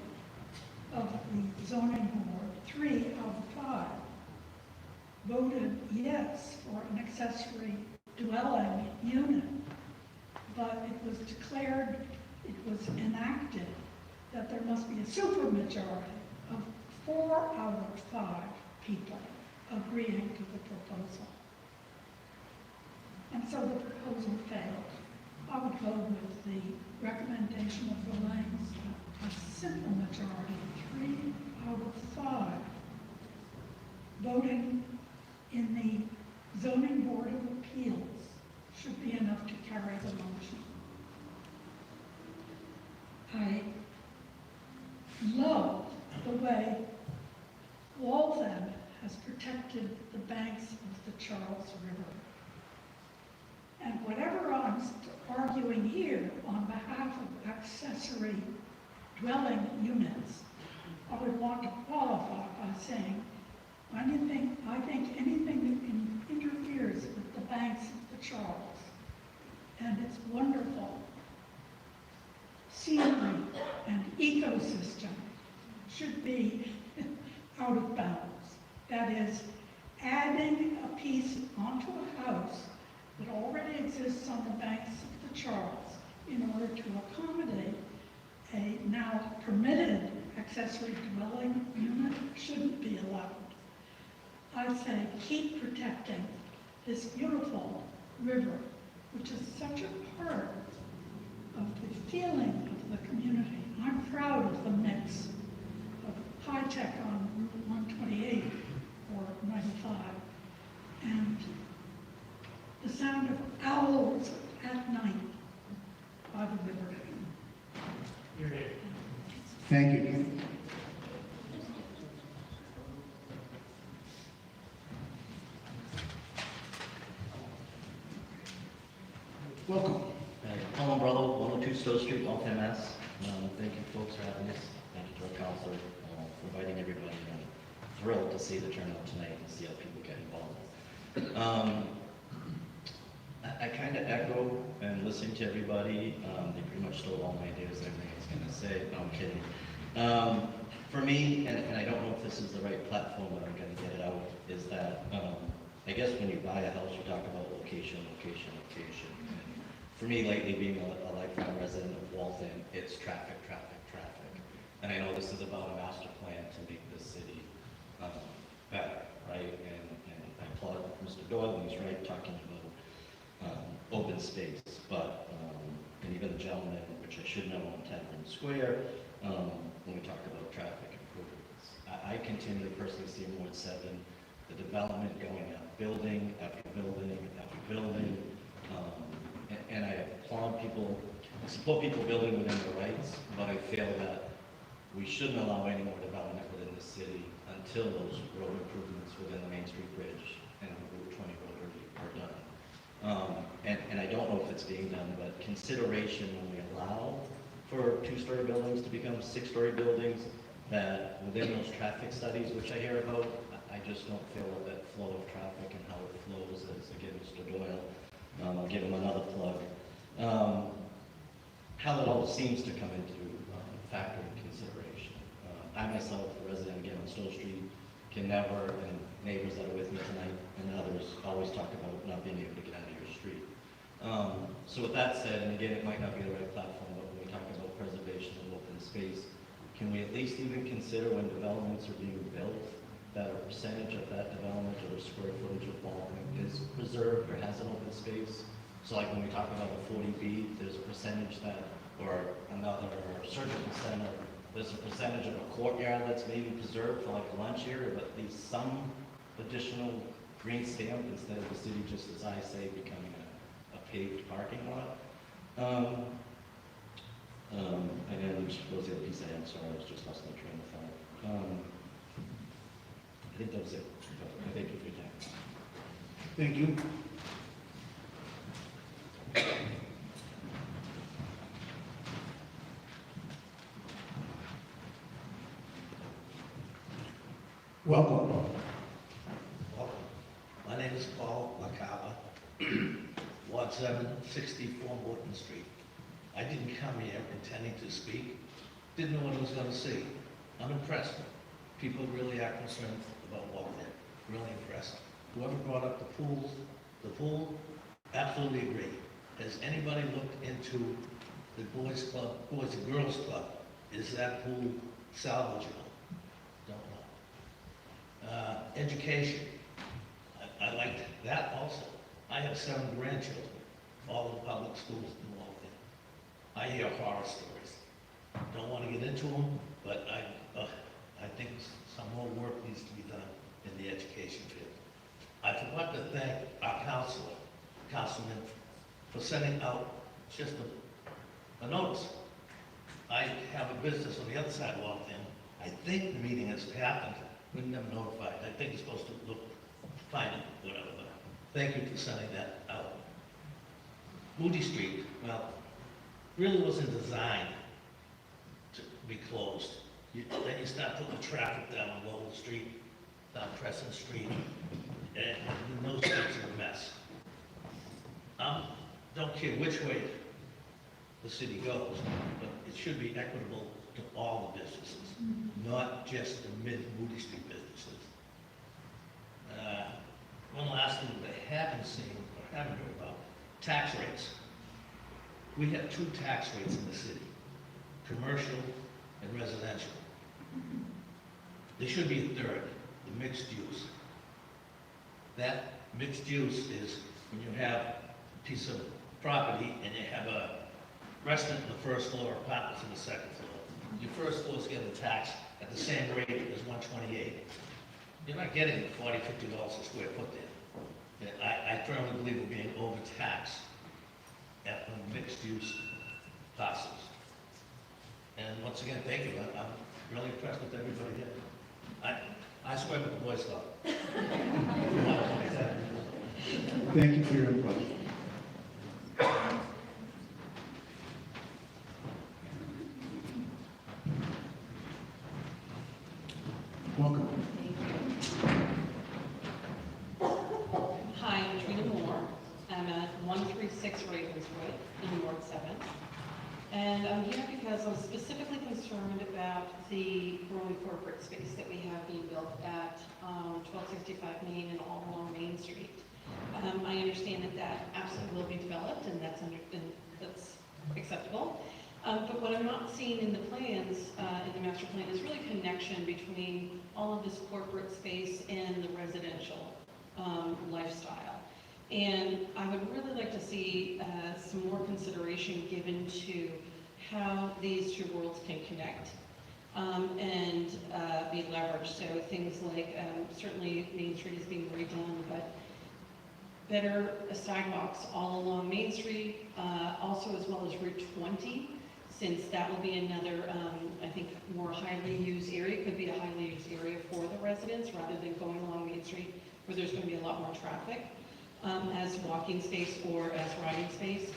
of the zoning board, 3 out of 5, voted yes for an accessory dwelling unit. But it was declared, it was enacted, that there must be a supermajority of 4 out of 5 people agreeing to the proposal. And so the proposal failed. I would go with the recommendation of the Langs, a simple majority, 3 out of 5, voting in the Zoning Board of Appeals should be enough to carry the motion. I love the way Waltham has protected the banks of the Charles River. And whatever I'm arguing here on behalf of accessory dwelling units, I would want to qualify by saying, I think anything that interferes with the banks of the Charles and its wonderful scenery and ecosystem should be out of bounds. That is, adding a piece onto a house that already exists on the banks of the Charles in order to accommodate a now permitted accessory dwelling unit shouldn't be allowed. I say keep protecting this beautiful river, which is such a part of the feeling of the community. I'm proud of the mix of high tech on Route 128 or 95 and the sound of owls at night by the river. You're here. Thank you. Welcome. Colin Brother, 102 Stowe Street, Waltham, Mass. Thank you folks for having us. Thank you to our counselor for inviting everybody. I'm thrilled to see the turnout tonight and see how people get involved. echo and listening to everybody. They pretty much stole all my ideas and everything I was gonna say. No, I'm kidding. For me, and I don't know if this is the right platform, but I'm gonna get it out, is that, I guess when you buy a house, you talk about location, location, location. And for me, lately, being a lifelong resident of Waltham, it's traffic, traffic, traffic. And I know this is about a master plan to make this city better, right? And I applaud Mr. Doyle, he's right, talking about open space, but, and even the gentleman, which I should know on Tavern Square, when we talk about traffic improvements. I continue to personally see in Ward 7, the development going up, building after building after building, and I applaud people, support people building within their rights, but I feel that we shouldn't allow any more development within the city until those road improvements within the Main Street Bridge and Route 20 Road are done. And I don't know if it's being done, but consideration when we allow for two-story buildings to become six-story buildings, that within those traffic studies, which I hear about, I just don't feel that flow of traffic and how it flows, as again, Mr. Doyle, I'll give him another plug, how that all seems to come into factor in consideration. I myself, a resident again on Stowe Street, can never, and neighbors that are with me tonight and others always talk about not being able to get out of your street. So with that said, and again, it might not be the right platform, but when we talk about preservation of open space, can we at least even consider when developments are being built, that a percentage of that development or the square footage of Waltham is preserved or has an open space? So like when we talk about a 40B, there's a percentage that, or another surgical center, there's a percentage of a courtyard that's maybe preserved for like a lunch area, but at least some additional green stamp instead of the city, just as I say, becoming a paved parking lot. And then what was the other piece I had? Sorry, I was just lost my train of thought. I think that was it. I thank you for your time. Thank you. Welcome. My name is Paul Macaba, Ward 7, 64 Morton Street. I didn't come here intending to speak, didn't know what I was going to see. I'm impressed. People really are concerned about Waltham, really impressed. Whoever brought up the pool, absolutely agree. Has anybody looked into the boys club, boys and girls club? Is that pool salvageable? Don't know. Education, I liked that also. I have 7 grandchildren, all in public schools in Waltham. I hear horror stories. Don't want to get into them, but I think some more work needs to be done in the education field. I forgot to thank our councilman, for sending out just a notice. I have a business on the other side of Waltham. I think the meeting has happened. We never notified. I think it's supposed to look fine, whatever. But thank you for sending that out. Moody Street, well, really wasn't designed to be closed. Then you start putting the traffic down on Lowell Street, down Crescent Street, and those streets are a mess. Don't care which way the city goes, but it should be equitable to all the businesses, not just the mid-Moody Street businesses. One last thing that I haven't seen or haven't heard about, tax rates. We have 2 tax rates in the city, commercial and residential. There should be a third, the mixed use. That mixed use is when you have a piece of property and you have a restaurant on the first floor, apartments on the second floor. Your first floor is getting taxed at the same rate as 128. You're not getting $40, $50 a square foot there. And I firmly believe we're being overtaxed at mixed use parcels. And once again, thank you. I'm really impressed with everybody here. I swear with the Boy Scout. Thank you for your input. Welcome. Hi, I'm Trina Moore. I'm at 136 66 Ravenswood in Ward 7. And I'm here because I'm specifically concerned about the growing corporate space that we have being built at 1265 Main and all along Main Street. I understand that that absolutely will be developed, and that's acceptable. But what I'm not seeing in the plans, in the master plan, is really connection between all of this corporate space and the residential lifestyle. And I would really like to see some more consideration given to how these two worlds can connect and be leveraged. So things like, certainly Main Street is being redone, but better sidewalks all along Main Street, also as well as Route 20, since that will be another, I think, more highly used area. It could be a highly used area for the residents rather than going along Main Street where there's going to be a lot more traffic as walking space or as riding space.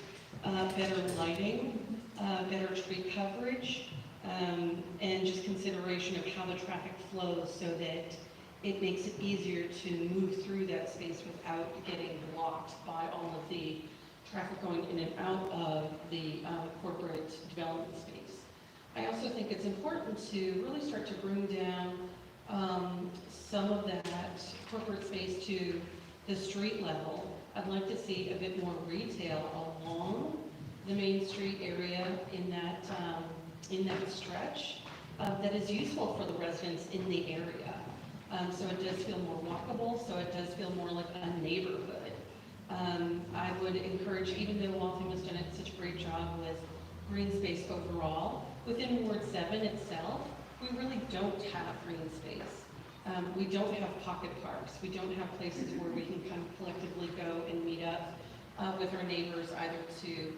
Better lighting, better street coverage, and just consideration of how the traffic flows so that it makes it easier to move through that space without getting blocked by all of the traffic going in and out of the corporate development space. I also think it's important to really start to bring down some of that corporate space to the street level. I'd like to see a bit more retail along the Main Street area in that stretch that is useful for the residents in the area. So it does feel more walkable, so it does feel more like a neighborhood. I would encourage, even though Waltham has done such a great job with green space overall, within Ward 7 itself, we really don't have green space. We don't have pocket parks. We don't have places where we can kind of collectively go and meet up with our neighbors, either to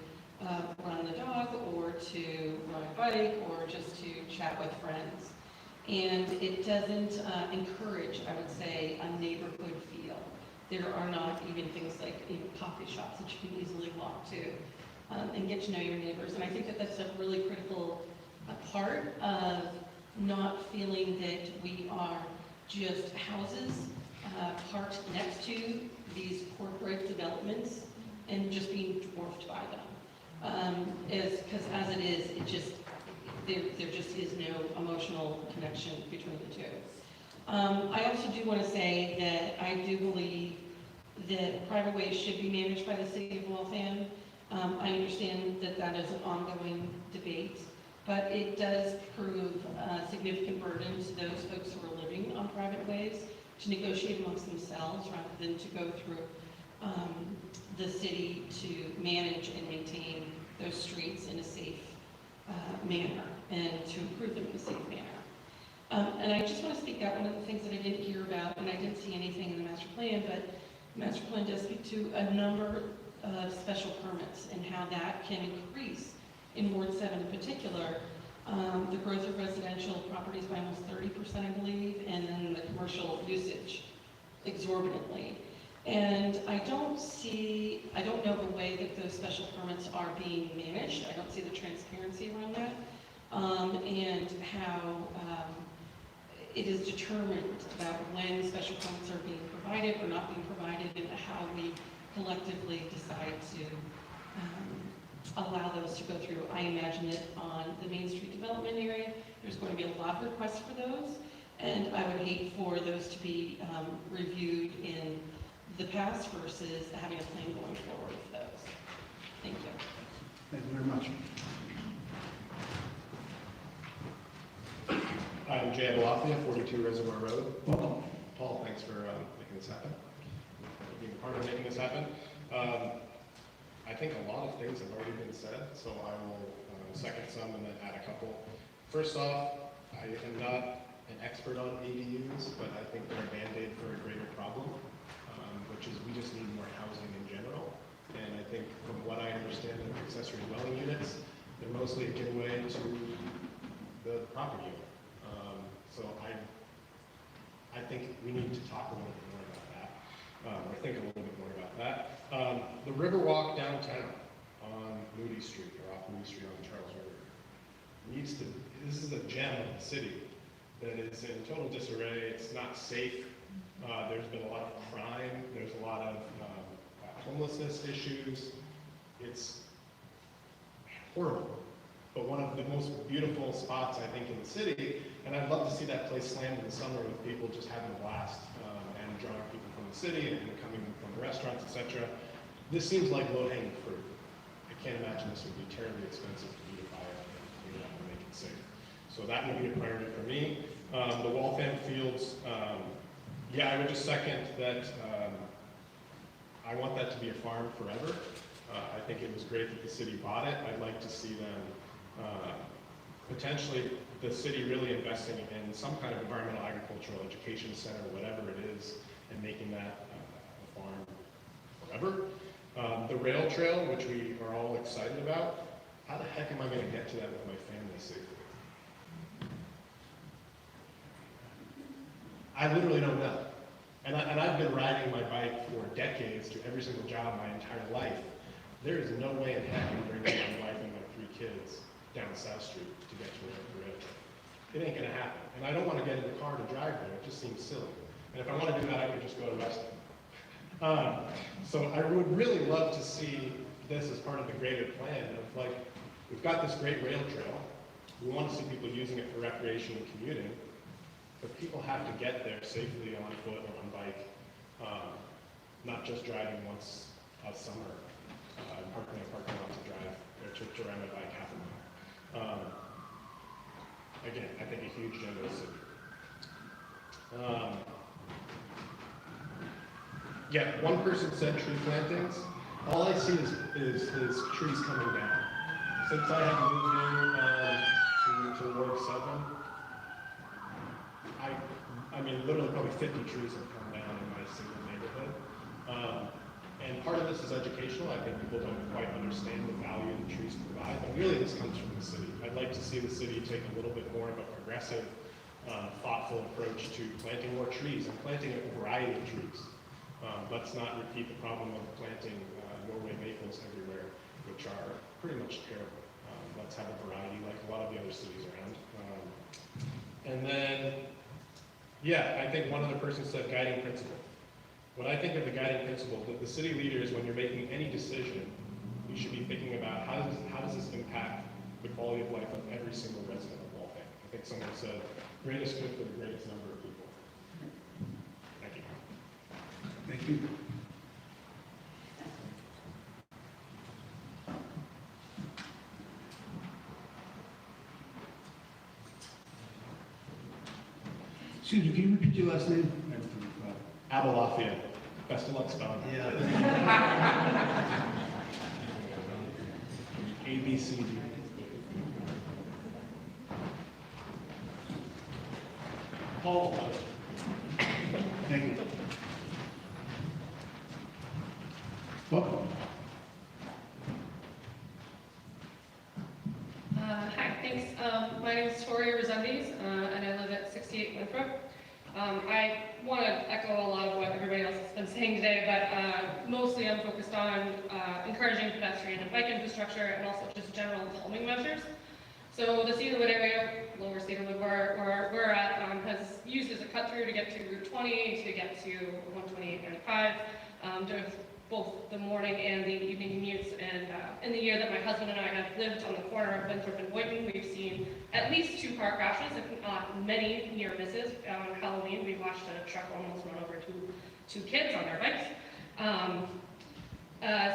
run the dog or to ride a bike or just to chat with friends. And it doesn't encourage, I would say, a neighborhood feel. There are not even things like coffee shops that you can easily walk to and get to know your neighbors. And I think that that's a really critical part of not feeling that we are just houses parked next to these corporate developments and just being dwarfed by them. Because as it is, there just is no emotional connection between the two. I also do want to say that I do believe that private ways should be managed by the city of Waltham. I understand that that is an ongoing debate, but it does prove a significant burden to those folks who are living on private ways to negotiate amongst themselves rather than to go through the city to manage and maintain those streets in a safe manner and to improve them in a safe manner. And I just want to speak out one of the things that I didn't hear about, and I didn't see anything in the master plan, but the master plan does speak to a number of special permits and how that can increase in Ward 7 in particular, the growth of residential properties by almost 30%, I believe, and then the commercial usage exorbitantly. And I don't know the way that those special permits are being managed. I don't see the transparency around that, and how it is determined about when special permits are being provided or not being provided, and how we collectively decide to allow those to go through. I imagine that on the Main Street development area, there's going to be a lot of requests for those, and I would hate for those to be reviewed in the past versus having a plan going forward with those. Thank you. Thank you very much. I'm Jay Waltham, 42 Reservoir Road. Welcome. Paul, thanks for making this happen, for being a part of making this happen. I think a lot of things have already been said, so I will second some and then add a couple. First off, I am not an expert on ADUs, but I think they're a band-aid for a greater problem, which is we just need more housing in general. And I think from what I understand of accessory dwelling units, they're mostly a giveaway to the property owner. So I think we need to talk a little bit more about that, or think a little bit more about that. The Riverwalk downtown on Moody Street, or off Moody Street on the Charles River, this is a gem of the city that is in total disarray. It's not safe. There's been a lot of crime. There's a lot of homelessness issues. it's horrible, but one of the most beautiful spots, I think, in the city, and I'd love to see that place slammed in the summer with people just having a blast, and drawing people from the city and coming from the restaurants, etc. This seems like low-hanging fruit. I can't imagine this would be terribly expensive to beautify it and make it safe. So that would be a priority for me. The Waltham Fields, yeah, I would just second that. I want that to be a farm forever. I think it was great that the city bought it. I'd like to see them potentially the city really investing in some kind of environmental agricultural education center, whatever it is, and making that a farm forever. The rail trail, which we are all excited about, how the heck am I going to get to that with my family safely? I literally don't know. And I've been riding my bike for decades to every single job my entire life. There is no way in heck I'm bringing my wife and my 3 kids down South Street to get to the rail trail. It ain't gonna happen. And I don't want to get in the car to drive there. It just seems silly. And if I want to do that, I could just go to Weston. So I would really love to see this as part of the greater plan of like, we've got this great rail trail. We want to see people using it for recreation and commuting. But people have to get there safely on foot or on bike, not just driving once a summer, parking in a parking lot to drive or to ride my bike half a mile. Again, I think a huge gem of the city. Yeah, one person said tree plantings. All I see is trees coming down. Since I have moved in to Ward 7, I mean, literally probably 50 trees have come down in my single neighborhood. And part of this is educational. I think people don't quite understand the value the trees provide, but really this comes from the city. I'd like to see the city take a little bit more of a progressive, thoughtful approach to planting more trees and planting a variety of trees. Let's not repeat the problem of planting Norway maples everywhere, which are pretty much terrible. Let's have a variety like a lot of the other cities around. And then, yeah, I think one other person said guiding principle. When I think of the guiding principle, the city leaders, when you're making any decision, you should be thinking about how does this impact the quality of life of every single resident of Waltham. I think someone said, greatest good for the greatest number of people. Thank you. Thank you. Excuse me, can you repeat your last name? Abalafia. Best of luck spelling. Yeah. ABCD. Paul. Thank you. Welcome. Hi, thanks. My name is Tori Resendiz, and I live at 68 Winthrop. I want to echo a lot of what everybody else has been saying today, but mostly I'm focused on encouraging pedestrian and bike infrastructure and also just general calming measures. So the Cedarwood area, lower Cedarwood, where we're at, has used as a cut through to get to Route 20, to get to 128-95, to both the morning and the evening commutes. And in the year that my husband and I have lived on the corner of Winthrop and Boynton, we've seen at least 2 car crashes, if not many near misses. On Halloween, we watched a truck almost run over two kids on their bikes.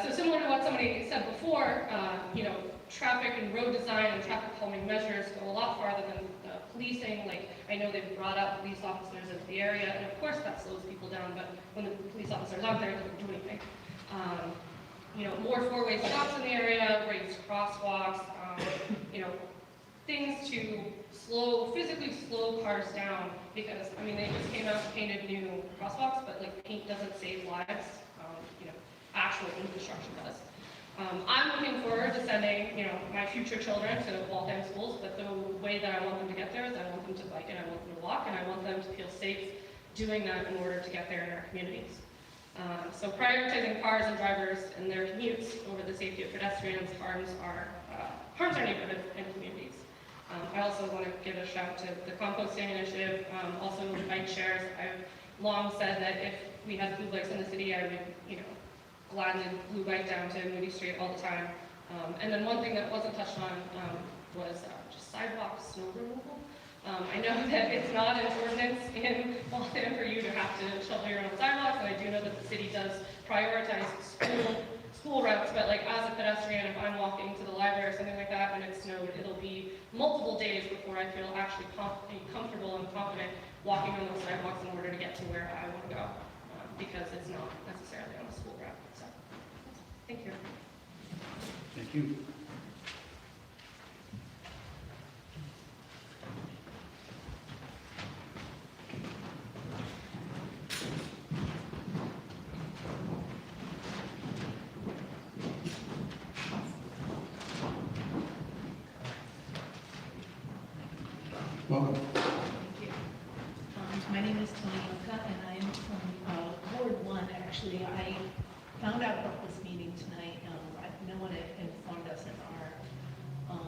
So similar to what somebody said before, you know, traffic and road design and traffic calming measures go a lot farther than the policing. Like, I know they've brought up police officers into the area, and of course that slows people down, but when the police officers aren't there, they don't do anything. You know, more 4-way stops in the area, raised crosswalks, you know, things to physically slow cars down, because, I mean, they just came out and painted new crosswalks, but like paint doesn't save lives, you know, actual infrastructure does. I'm looking forward to sending, you know, my future children to Waltham schools, but the way that I want them to get there is I want them to bike and I want them to walk, and I want them to feel safe doing that in order to get there in our communities. So prioritizing cars and drivers and their commutes over the safety of pedestrians harms our neighborhood and communities. I also want to give a shout to the composting initiative, also bike shares. I've long said that if we had food bikes in the city, I would, you know, gladly blue bike down to Moody Street all the time. And then one thing that wasn't touched on was just sidewalk snow removal. I know that it's not an ordinance in Waltham for you to have to shovel your own sidewalks, and I do know that the city does prioritize school routes, but like as a pedestrian, if I'm walking to the library or something like that and it's snowed, it'll be multiple days before I feel actually comfortable and confident walking on those sidewalks in order to get to where I want to go, because it's not necessarily on a school route. So, thank you. Thank you. Welcome. Thank you. My name is Tony Oka, and I am from Ward 1. Actually, I found out about this meeting tonight. No one had informed us in our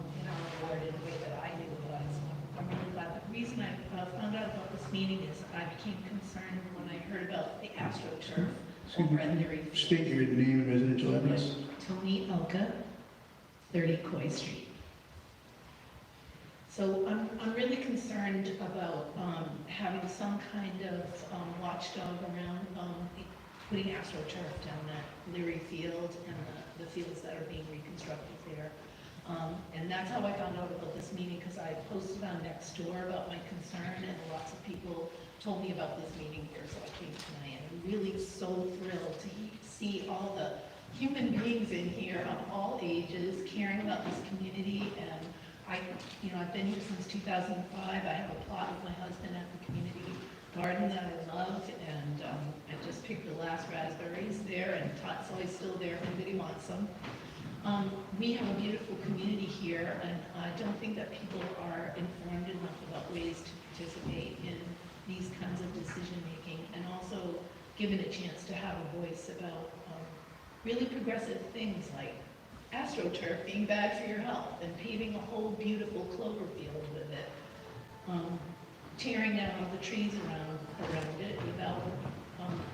ward in a way that I knew about. So I'm really glad. The reason I found out about this meeting is I became concerned when I heard about the AstroTurf over at Leary Field. State your name and residential address. Tony Oka, 30 Coy Street. So I'm really concerned about having some kind of watchdog around putting AstroTurf down at Leary Field and the fields that are being reconstructed there. And that's how I found out about this meeting, because I posted on Nextdoor about my concern, and lots of people told me about this meeting here, so I came tonight. And I'm really so thrilled to see all the human beings in here of all ages caring about this community. And I've been here since 2005. I have a plot with my husband at the community garden that I love, and I just picked the last raspberries there, and tot soy's still there if anybody wants some. We have a beautiful community here, and I don't think that people are informed enough about ways to participate in these kinds of decision-making, and also given a chance to have a voice about really progressive things like AstroTurf being bad for your health, and paving a whole beautiful clover field with it, tearing down all the trees around it without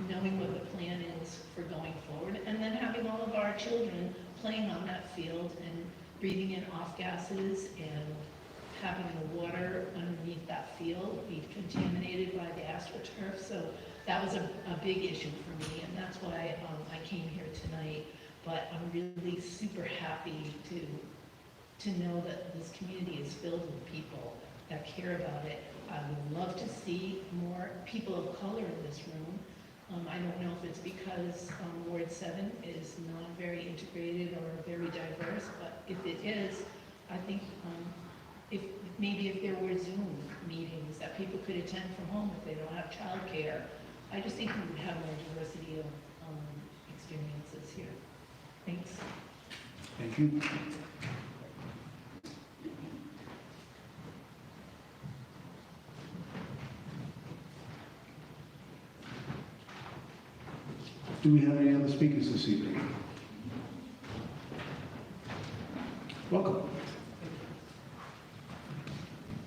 knowing what the plan is for going forward, and then having all of our children playing on that field and breathing in off gases and having the water underneath that field be contaminated by the AstroTurf. So that was a big issue for me, and that's why I came here tonight. But I'm really super happy to know that this community is filled with people that care about it. I would love to see more people of color in this room. I don't know if it's because Ward 7 is not very integrated or very diverse, but if it is, I think if there were Zoom meetings that people could attend from home if they don't have childcare, I just think we would have more diversity of experiences here. Thanks. Thank you. Do we have any other speakers this evening? Welcome.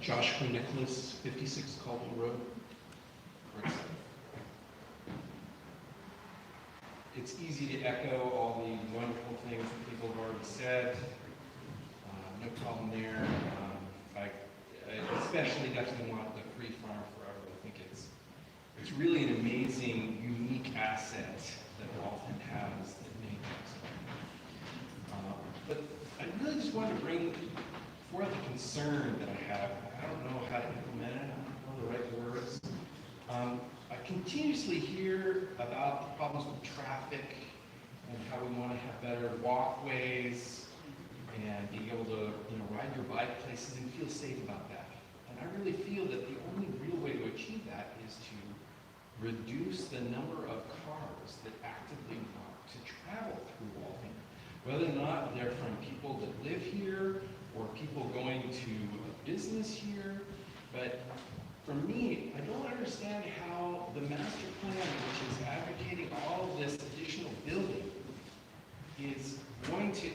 Joshua Nicholas, 56 Caldwell Road. It's easy to echo all the wonderful things that people have already said. No problem there. I especially got to want the free farm forever. I think it's really an amazing, unique asset that Waltham has that many things don't. But I really just wanted to bring forth a concern that I have. I don't know how to implement it. I don't know the right words. I continuously hear about the problems with traffic and how we want to have better walkways and being able to, ride your bike places and feel safe about that. And I really feel that the only real way to achieve that is to reduce the number of cars that actively want to travel through Waltham, whether or not they're from people that live here or people going to a business here. But for me, I don't understand how the master plan, which is advocating all of this additional building, is going to,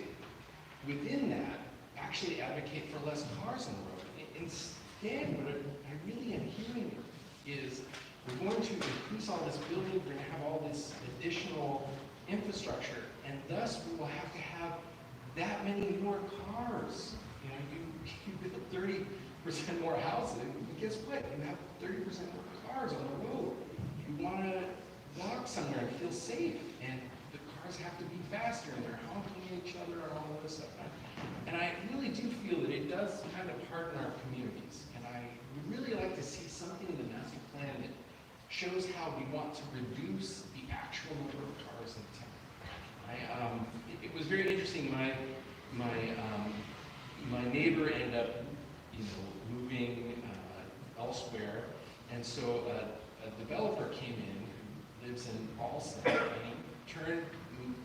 within that, actually advocate for less cars on the road. Instead, what I really am hearing is we're going to increase all this building, we're going to have all this additional infrastructure, and thus we will have to have that many more cars. You know, you build 30% more houses, and guess what? You have 30% more cars on the road. You want to walk somewhere and feel safe, and the cars have to be faster, and they're honking at each other and all of this stuff. And I really do feel that it does kind of harden our communities, and I would really like to see something in the master plan that shows how we want to reduce the actual number of cars in town. It was very interesting. My neighbor ended up, moving elsewhere, and so a developer came in who lives in Waltham, and he turned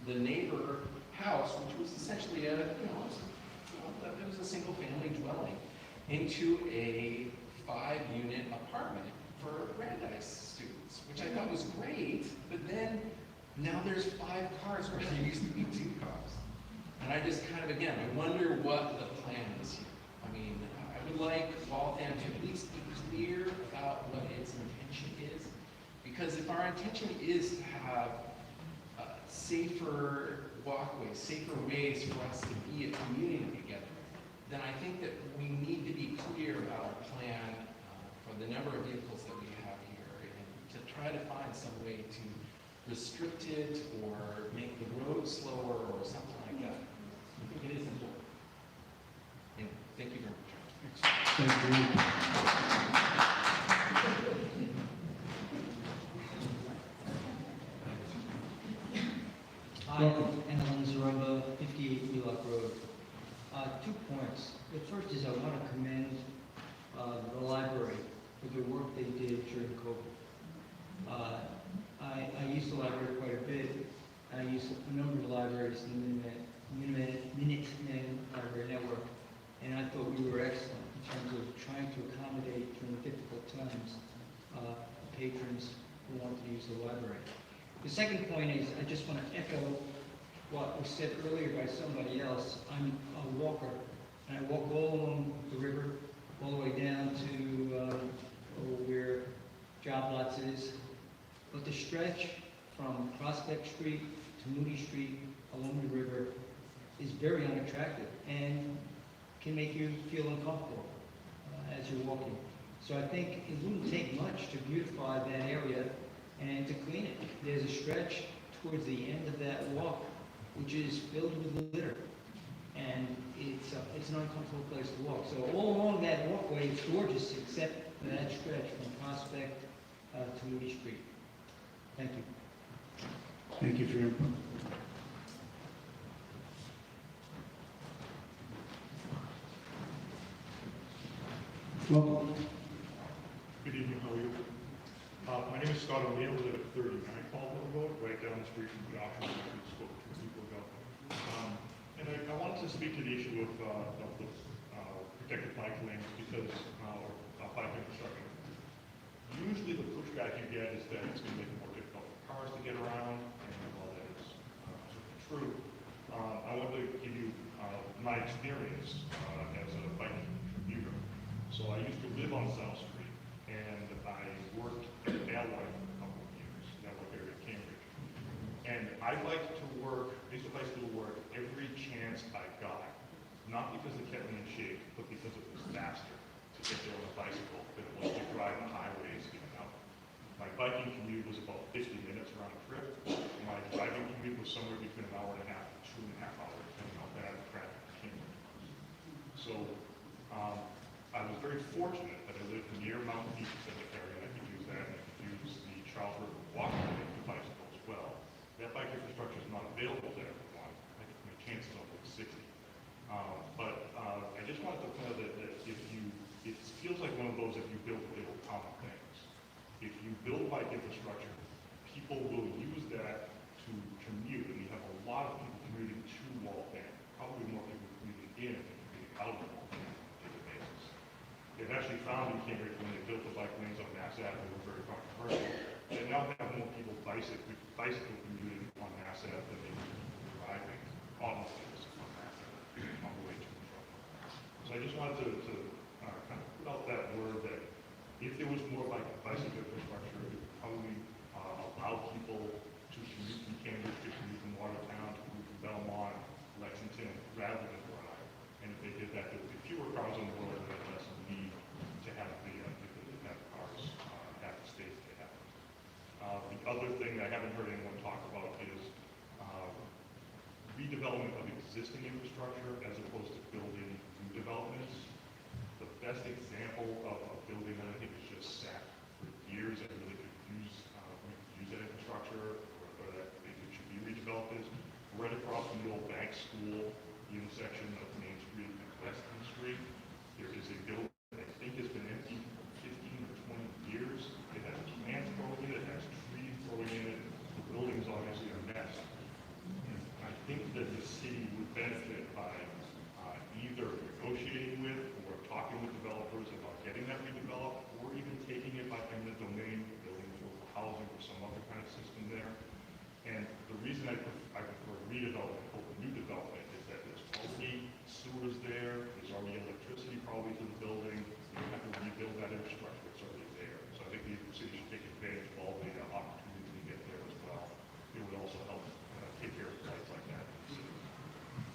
the neighbor house, which was essentially it was a single-family dwelling, into a 5-unit apartment for Brandeis students, which I thought was great. But then now there's 5 cars where there used to be 2 cars. And I just kind of, again, I wonder what the plan is here. I mean, I would like Waltham to at least be clear about what its intention is. Because if our intention is to have safer walkways, safer ways for us to be a community together, then I think that we need to be clear about our plan for the number of vehicles that we have here, and to try to find some way to restrict it or make the road slower or something like that. I think it is important. And thank you very much. Thank you. Hi, I'm Alan Zarumba, 58 Wheelock Road. 2 points. The first is I want to commend the library for the work they did during COVID. I used the library quite a bit. I used a number of libraries in the Minuteman Library Network, and I thought we were excellent in terms of trying to accommodate during difficult times patrons who wanted to use the library. The second point is I just want to echo what was said earlier by somebody else. I'm a walker, and I walk all along the river, all the way down to where Job Lots is. But the stretch from Prospect Street to Moody Street along the river is very unattractive and can make you feel uncomfortable as you're walking. So I think it wouldn't take much to beautify that area and to clean it. There's a stretch towards the end of that walk which is filled with litter, and it's an uncomfortable place to walk. So all along that walkway, it's gorgeous except for that stretch from Prospect to Moody Street. Thank you. Thank you for your input. Well, Good evening, how are you? My name is Scott O'Neill, I live at 39 Waltham Road, right down the street from the auction that we spoke to people ago. And I wanted to speak to the issue of the protected bike lanes because bike infrastructure. Usually the pushback you get is that it's going to make it more difficult for cars to get around, and while that is certainly true, I want to give you my experience as a bike commuter. So I used to live on South Street, and I worked at Alloy for a couple of years, Alloy area, Cambridge. And I liked to work, I used to bicycle to work every chance I got, not because it kept me in shape, but because it was faster to get there on a bicycle than it was to drive the highways in and out. My biking commute was about 50 minutes round trip. My driving commute was somewhere between an hour and a half and 2.5 hours, depending on how bad the traffic became. So I was very fortunate that I lived near Mountain Beach Cemetery, and I could use that, and I could use the Charles River Walkway to bicycle as well. That bike infrastructure is not available to everyone. I think my chances are like 60. But I just wanted to point out that it feels like one of those if you build it will come things. If you build bike infrastructure, people will use that to commute, and you have a lot of people commuting to Waltham, probably more people commuting in than commuting out of Waltham on a daily basis. They've actually found in Cambridge when they built the bike lanes on Mass Avenue, it was very controversial. They now have more people bicycle commuting on Mass Avenue than they do driving automobiles on Mass Avenue on the way to and from. So I just wanted to kind of put out that word that if there was more bicycle infrastructure, it would probably allow people to commute from Cambridge to commute existing infrastructure as opposed to building new developments. The best example of a building that I think is just sat for years and really could use, that infrastructure or that it should be redeveloped is right across from the old bank school, the intersection of Main Street and Weston Street. There is a building that I think has been empty for 15 or 20 years. It has plants growing in it, it has trees growing in it. The building's obviously a mess. And I think that the city would benefit by either negotiating with or talking with developers about getting that redeveloped, or even taking it by eminent domain, building affordable housing or some other kind of system there. And the reason I prefer redevelopment over new development is that there's already sewers there, there's already electricity probably to the building, you don't have to rebuild that infrastructure, it's already there. So I think the city should take advantage of all the opportunities to get there as well. It would also help take care of sites like that.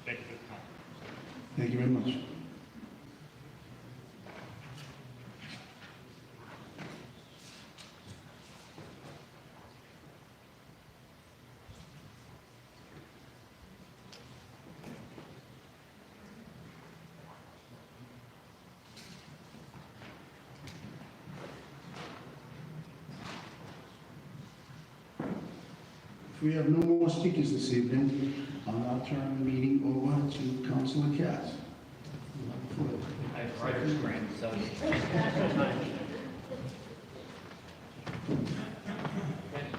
Thank you for the time. Thank you very much. If we have no more speakers this evening, I'll now turn the meeting over to Councilor Katz. I have writer's cramp, so.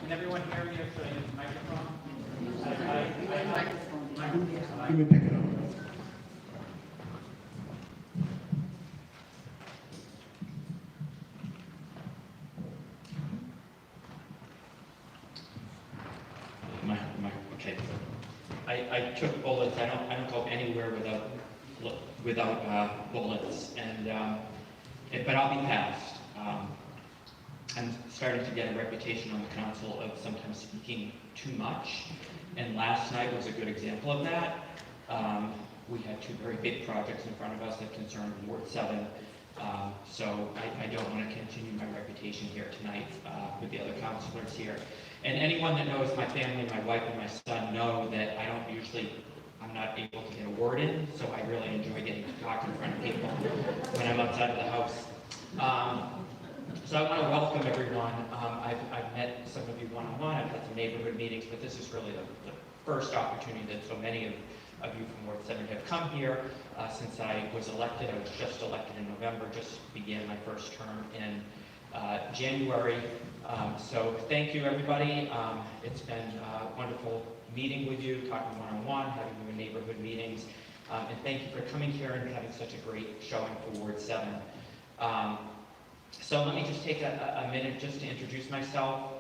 Can everyone hear me if I use the microphone? Let me pick it up. Okay. I took bullets. I don't go anywhere without bullets, but I'll be passed. I'm starting to get a reputation on the council of sometimes speaking too much, and last night was a good example of that. We had two very big projects in front of us that concerned Ward 7, so I don't want to continue my reputation here tonight with the other councilors here. And anyone that knows my family, my wife and my son know that I'm not able to get a word in, so I really enjoy getting to talk in front of people when I'm outside of the house. So I want to welcome everyone. I've met some of you one-on-one, I've had some neighborhood meetings, but this is really the first opportunity that so many of you from Ward 7 have come here since I was elected. I was just elected in November, just began my first term in January. So thank you, everybody. It's been wonderful meeting with you, talking one-on-one, having you in neighborhood meetings. And thank you for coming here and having such a great showing for Ward 7. So let me just take a minute just to introduce myself.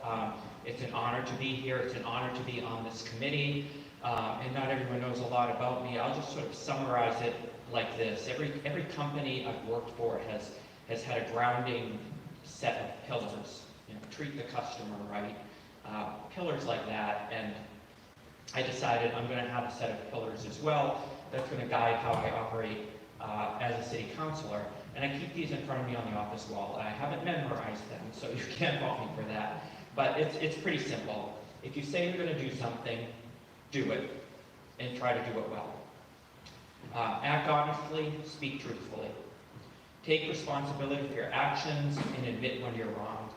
It's an honor to be here. It's an honor to be on this committee. And not everyone knows a lot about me. I'll just sort of summarize it like this. Every company I've worked for has had a grounding set of pillars. You know, treat the customer right. Pillars like that. And I decided I'm going to have a set of pillars as well that's going to guide how I operate as a city councilor. And I keep these in front of me on the office wall. I haven't memorized them, so you can't fault me for that. But it's pretty simple. If you say you're going to do something, do it, and try to do it well. Act honestly, speak truthfully. Take responsibility for your actions and admit when you're wrong.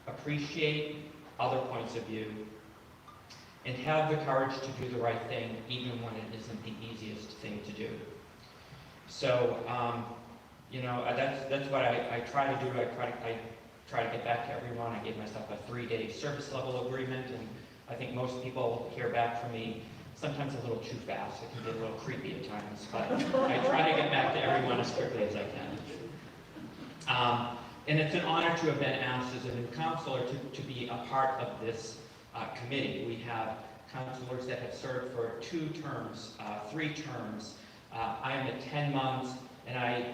Appreciate other points of view. And have the courage to do the right thing even when it isn't the easiest thing to do. So, you know, that's what I try to do. I try to get back to everyone. I gave myself a 3-day service level agreement, and I think most people hear back from me sometimes a little too fast. It can get a little creepy at times, but I try to get back to everyone as quickly as I can. And it's an honor to have been asked as a new councilor to be a part of this committee. We have councilors that have served for 2 terms, 3 terms. I am at 10 months, and I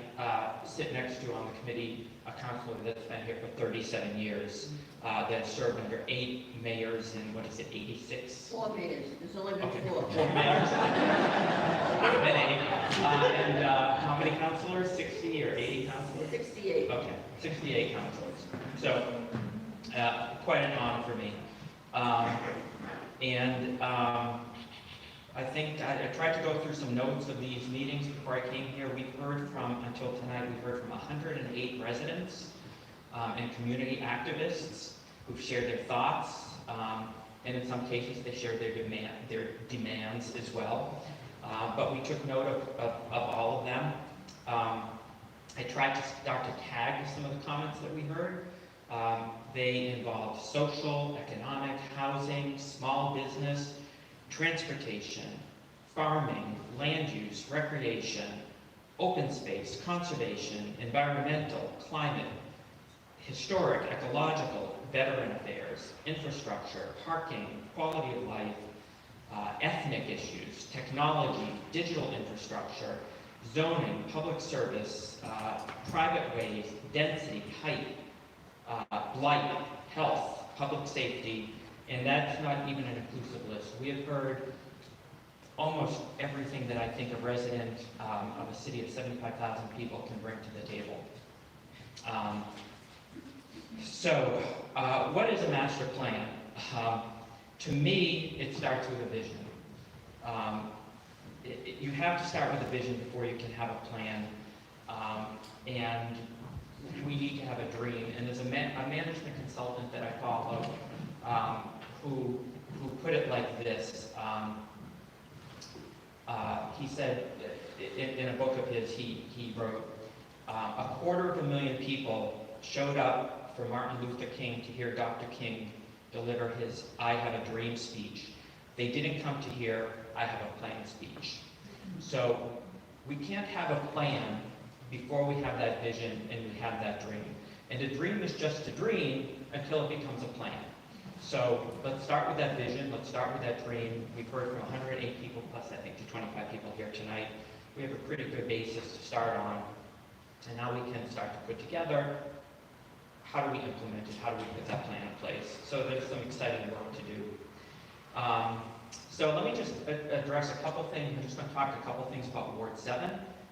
sit next to on the committee a councilor that's been here for 37 years, that served under 8 mayors in, 86? 4 mayors, there's only been Okay. 4. 4 mayors. I've been 8. And how many councilors? 60 or 80 councilors? 68. Okay, 68 councilors. So, quite an honor for me. I think I tried to go through some notes of these meetings before I came here. We've heard from, until tonight, we've heard from 108 residents and community activists who've shared their thoughts, and in some cases they shared their demands as well. But we took note of all of them. I tried to start to tag some of the comments that we heard. They involved social, economic, housing, small business, transportation, farming, land use, recreation, open space, conservation, environmental, climate, historic, ecological, veteran affairs, infrastructure, parking, quality of life, ethnic issues, technology, digital infrastructure, zoning, public service, private ways, density, height, blight, health, public safety, and that's not even an inclusive list. We have heard almost everything that I think a resident of a city of 75,000 people can bring to the table. So, what is a master plan? To me, it starts with a vision. You have to start with a vision before you can have a plan, and we need to have a dream. And there's a management consultant that I follow who put it like this. He said in a book of his, he wrote, 250,000 people showed up for Martin Luther King to hear Dr. King deliver his I Have a Dream speech. They didn't come to hear I Have a Plan speech. So we can't have a plan before we have that vision and we have that dream. And a dream is just a dream until it becomes a plan. So let's start with that vision, let's start with that dream. We've heard from 108 people, plus I think to 25 people here tonight. We have a pretty good basis to start on. And now we can start to put together, how do we implement it? How do we put that plan in place? So there's some exciting work to do. So let me just address a couple things. I'm just going to talk a couple things about Ward 7,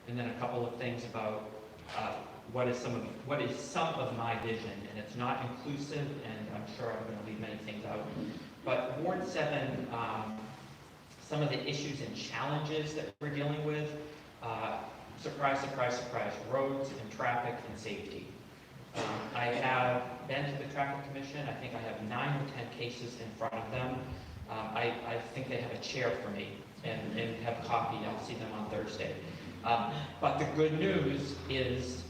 and then a couple of things about what is some of my vision. And it's not inclusive, and I'm sure I'm going to leave many things out. But Ward 7, some of the issues and challenges that we're dealing with, surprise, surprise, surprise, roads and traffic and safety. I have been to the Traffic Commission. I think I have 9 or 10 cases in front of them. I think they have a chair for me and have coffee. I'll see them on Thursday. But the good news is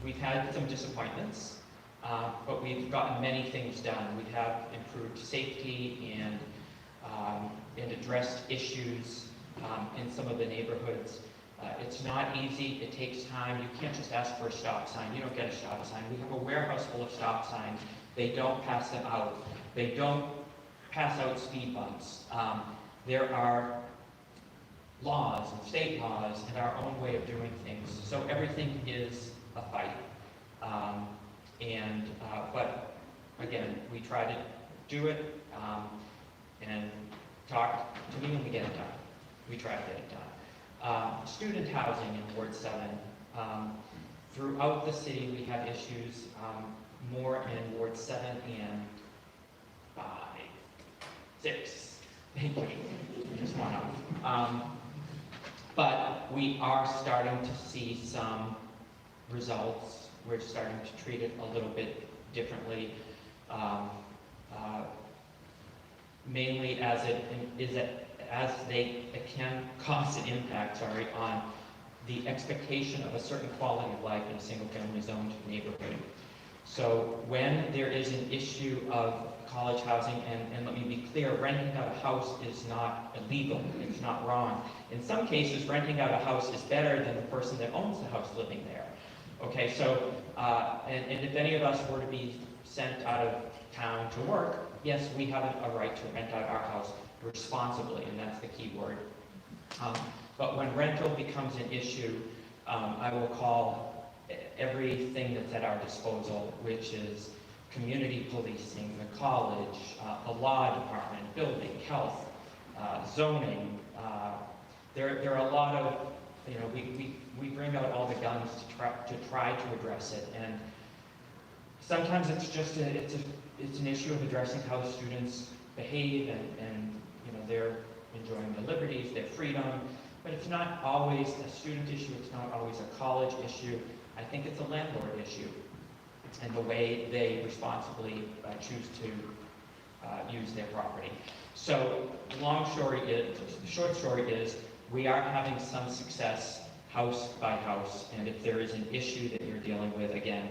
we've had some disappointments, but we've gotten many things done. We have improved safety and addressed issues in some of the neighborhoods. It's not easy, it takes time. You can't just ask for a stop sign. You don't get a stop sign. We have a warehouse full of stop signs. They don't pass them out. They don't pass out speed bumps. There are laws and state laws and our own way of doing things. So everything is a fight. But again, we try to do it and talk to me when we get it done. We try to get it done. Student housing in Ward 7. Throughout the city, we have issues, more in Ward 7 and 5, 6. Thank you. Just one off. But we are starting to see some results. We're starting to treat it a little bit differently. Mainly as it can cause an impact, on the expectation of a certain quality of life in a single-family zoned neighborhood. So when there is an issue of college housing, and let me be clear, renting out a house is not illegal, it's not wrong. In some cases, renting out a house is better than the person that owns the house living there. Okay, so, and if any of us were to be sent out of town to work, yes, we have a right to rent out our house responsibly, and that's the key word. But when rental becomes an issue, I will call everything that's at our disposal, which is community policing, the college, the law department, building, health, zoning. There are a lot of, we bring out all the guns to try to address it, and sometimes it's just it's an issue of addressing how students behave and enjoying their liberties, their freedom, but it's not always a student issue, it's not always a college issue. I think it's a landlord issue, and the way they responsibly choose to use their property. So the short story is, we are having some success house by house, and if there is an issue that you're dealing with, again,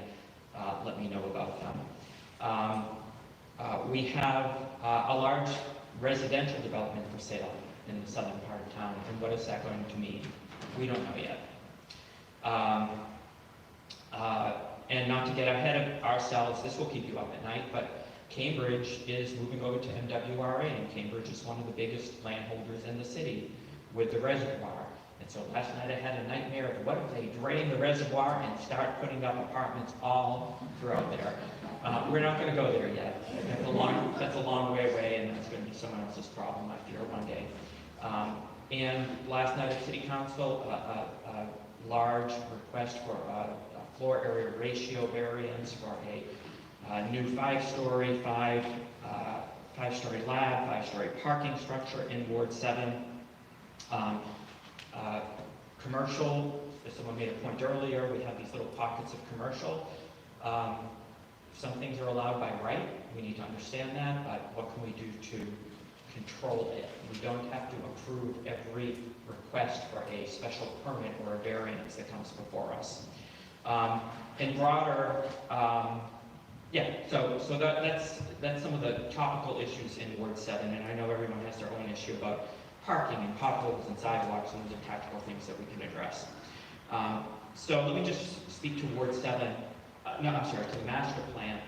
let me know about them. We have a large residential development for sale in the southern part of town, and what is that going to mean? We don't know yet. And not to get ahead of ourselves, this will keep you up at night, but Cambridge is moving over to MWRA, and Cambridge is one of the biggest landholders in the city with the reservoir. And so last night I had a nightmare of what if they drain the reservoir and start putting up apartments all throughout there. We're not going to go there yet. That's a long way away, and that's going to be someone else's problem, I fear, one day. And last night at City Council, a large request for a floor area ratio variance for a new five-story lab, five-story parking structure in Ward 7. Commercial, as someone made a point earlier, we have these little pockets of commercial. Some things are allowed by right, we need to understand that, but what can we do to control it? We don't have to approve every request for a special permit or a variance that comes before us. And broader, so that's some of the topical issues in Ward 7, and I know everyone has their own issue about parking and potholes and sidewalks, and those are tactical things that we can address. So let me just speak to Ward 7, to the master plan,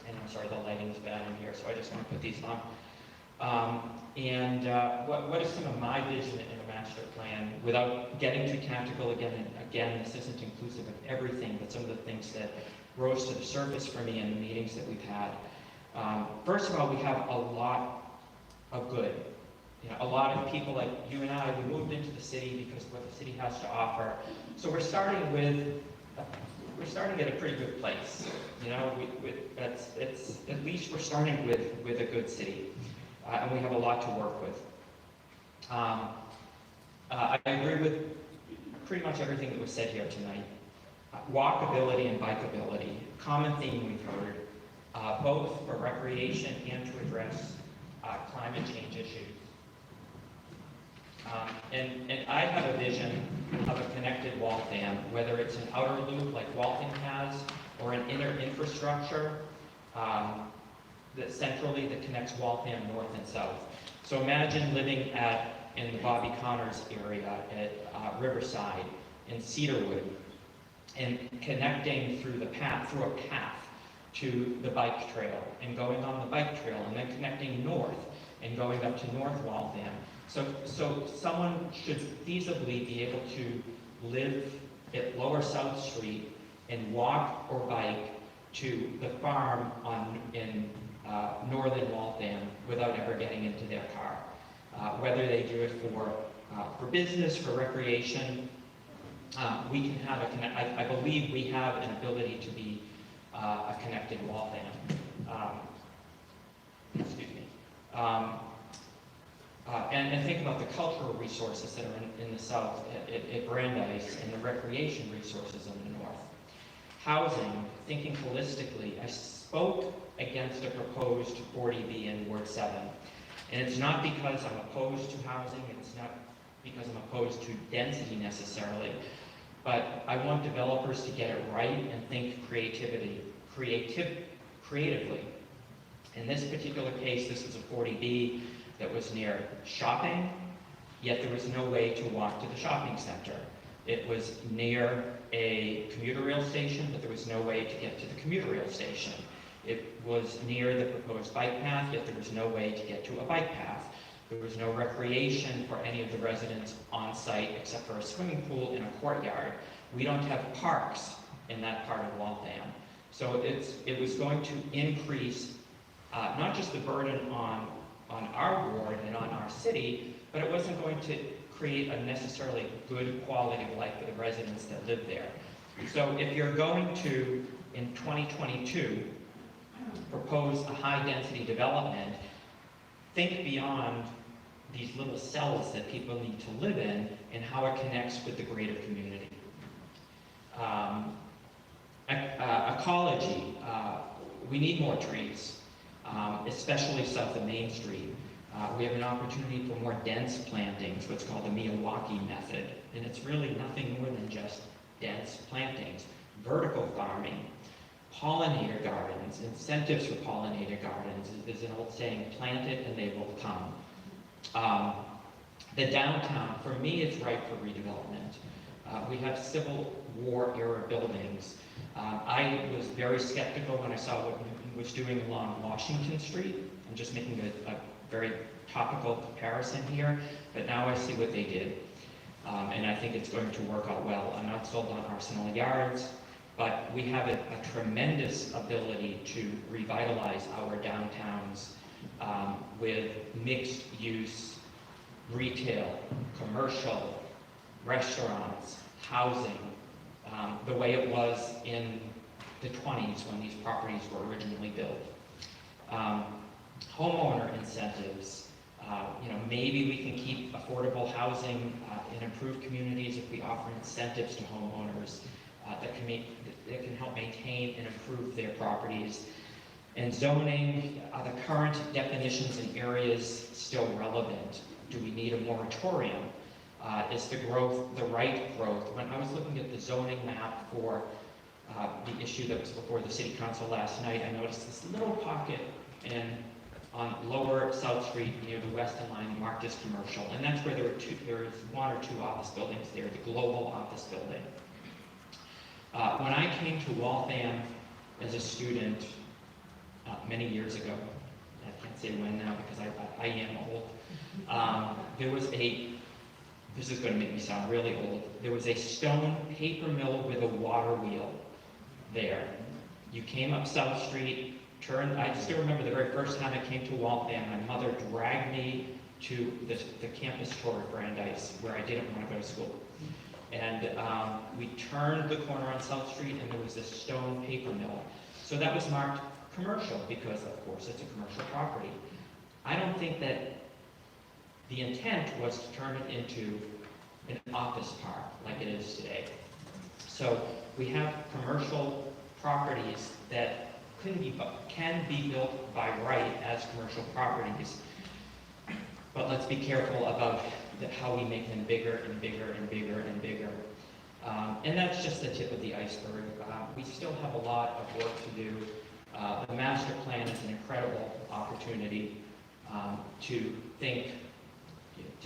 and I'm sorry, the lighting is bad in here, so I just want to put these on. What is some of my vision in a master plan, without getting too tactical again and again, this isn't inclusive of everything, but some of the things that rose to the surface for me in the meetings that we've had. First of all, we have a lot of good. A lot of people like you and I, we moved into the city because of what the city has to offer. So we're starting at a pretty good place. At least we're starting with a good city, and we have a lot to work with. I agree with pretty much everything that was said here tonight. Walkability and bikeability, common theme we've heard, both for recreation and to address climate change issues. And I have a vision of a connected Waltham, whether it's an outer loop like Waltham has, or an inner infrastructure that centrally that connects Waltham north and south. So imagine living in the Bobby Connors area at Riverside, in Cedarwood, and connecting through a path to the bike trail, and going on the bike trail, and then connecting north and going up to North Waltham. So someone should feasibly be able to live at Lower South Street and walk or bike to the farm in northern Waltham without ever getting into their car. Whether they do it for business, for recreation, we can have I believe we have an ability to be a connected Waltham. Excuse me. And think about the cultural resources that are in the south at Brandeis, and the recreation resources in the north. Housing, thinking holistically, I spoke against a proposed 40B in Ward 7. And it's not because I'm opposed to housing, it's not because I'm opposed to density necessarily, but I want developers to get it right and think creatively. In this particular case, this was a 40B that was near shopping, yet there was no way to walk to the shopping center. It was near a commuter rail station, but there was no way to get to the commuter rail station. It was near the proposed bike path, yet there was no way to get to a bike path. There was no recreation for any of the residents on site except for a swimming pool and a courtyard. We don't have parks in that part of Waltham. So it was going to increase not just the burden on our ward and on our city, but it wasn't going to create a necessarily good quality of life for the residents that live there. So if you're going to, in 2022, propose a high-density development, think beyond these little cells that people need to live in and how it connects with the greater community. Ecology, we need more trees, especially south of Main Street. We have an opportunity for more dense plantings, what's called the Miyawaki method, and it's really nothing more than just dense plantings. Vertical farming, pollinator gardens, incentives for pollinator gardens. There's an old saying, plant it and they will come. The downtown, for me, is ripe for redevelopment. We have Civil War era buildings. I was very skeptical when I saw what Newton was doing along Washington Street. I'm just making a very topical comparison here, but now I see what they did. And I think it's going to work out well. I'm not sold on Arsenal Yards, but we have a tremendous ability to revitalize our downtowns with mixed use, retail, commercial, restaurants, housing, the way it was in the 20s when these properties were originally built. Homeowner incentives, maybe we can keep affordable housing in improved communities if we offer incentives to homeowners that can help maintain and improve their properties. And zoning, are the current definitions and areas still relevant? Do we need a moratorium? Is the growth the right growth? When I was looking at the zoning map for the issue that was before the city council last night, I noticed this little pocket on lower South Street near the Weston line marked as commercial, and that's where there was one or two office buildings there, the global office building. When I came to Waltham as a student many years ago, I can't say when now because I am old, there was this is going to make me sound really old, there was a stone paper mill with a water wheel there. You came up South Street, I still remember the very first time I came to Waltham, my mother dragged me to the campus tour at Brandeis, where I didn't want to go to school. And we turned the corner on South Street, and there was a stone paper mill. So that was marked commercial, because of course it's a commercial property. I don't think that the intent was to turn it into an office park like it is today. So we have commercial properties that can be built by right as commercial properties, but let's be careful about how we make them bigger and bigger and bigger and bigger. And that's just the tip of the iceberg. We still have a lot of work to do. The master plan is an incredible opportunity to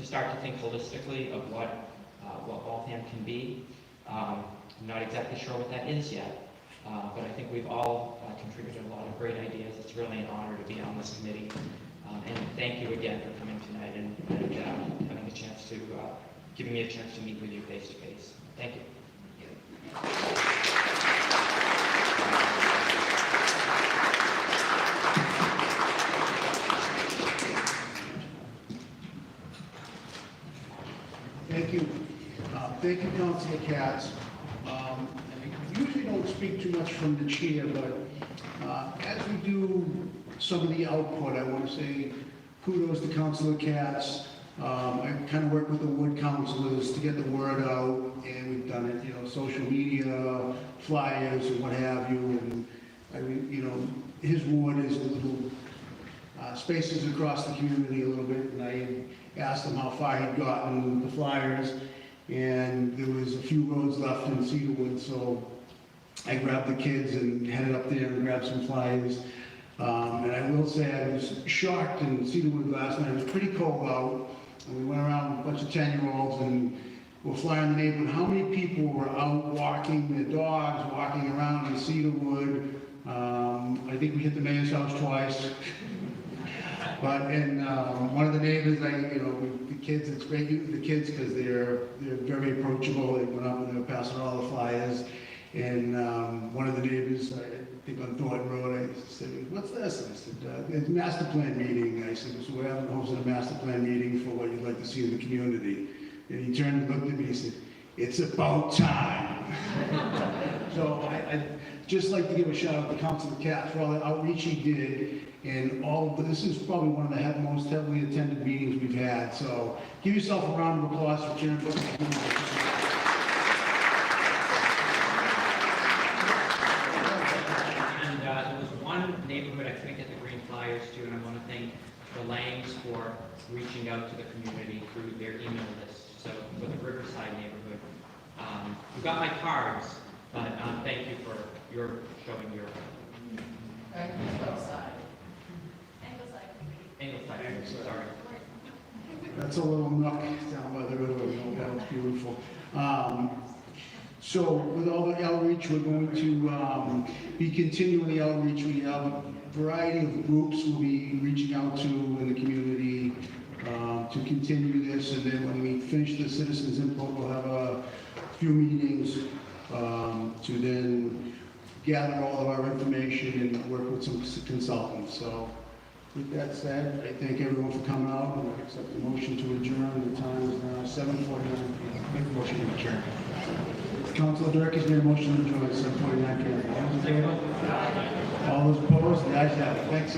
start to think holistically of what Waltham can be. I'm not exactly sure what that is yet. But I think we've all contributed a lot of great ideas. It's really an honor to be on this committee. And thank you again for coming tonight and having a chance to, giving me a chance to meet with you face to face. Thank you. Thank you. Thank you, Councilor Katz. Usually don't speak too much from the chair, but as we do some of the output, I want to say kudos to Councilor Katz. I kind of work with the ward councilors to get the word out, and we've done it, social media, flyers, and what have you. And I mean, his ward is a little spaces across the community a little bit, and I asked him how far he'd gotten with the flyers, and there was a few roads left in Cedarwood, so I grabbed the kids and headed up there and grabbed some flyers. And I will say I was shocked in Cedarwood last night. It was pretty cold out, and we went around with a bunch of 10-year-olds and were flying the neighborhood. How many people were out walking their dogs, walking around in Cedarwood? I think we hit the mayor's house twice. But one of the neighbors, the kids, it's great the kids because they're very approachable. They went up and they were passing all the flyers. And one of the neighbors, I think on Thornton Road, I said, "What's this?" And I said, "It's a master plan meeting." I said, "So we're having hosted a master plan meeting for what you'd like to see in the community." And he turned and looked at me and said, "It's about time." So I just like to give a shout out to Councilor Katz for all the outreach he did, and this is probably one of the most heavily attended meetings we've we've had. So give yourself a round of applause for Jim. And there was one neighborhood I couldn't get the green flyers to, and I want to thank the Langs for reaching out to the community through their email list. So for the Riverside neighborhood, you got my cards, but thank you for your showing your. Angleside, sorry. That's a little nook down by the river. That was beautiful. So with all the outreach, we're going to be continuing the outreach. We have a variety of groups we'll be reaching out to in the community to continue this. And then when we finish the citizens input, we'll have a few meetings to then gather all of our information and work with some consultants. So with that said, I thank everyone for coming out, and I accept the motion to adjourn. The time is now 7:49 p.m. Make the motion to adjourn. Councilor Durkee has made a motion to adjourn at 7:49 p.m. All those in favor? All those opposed? The ayes have it. Thanks.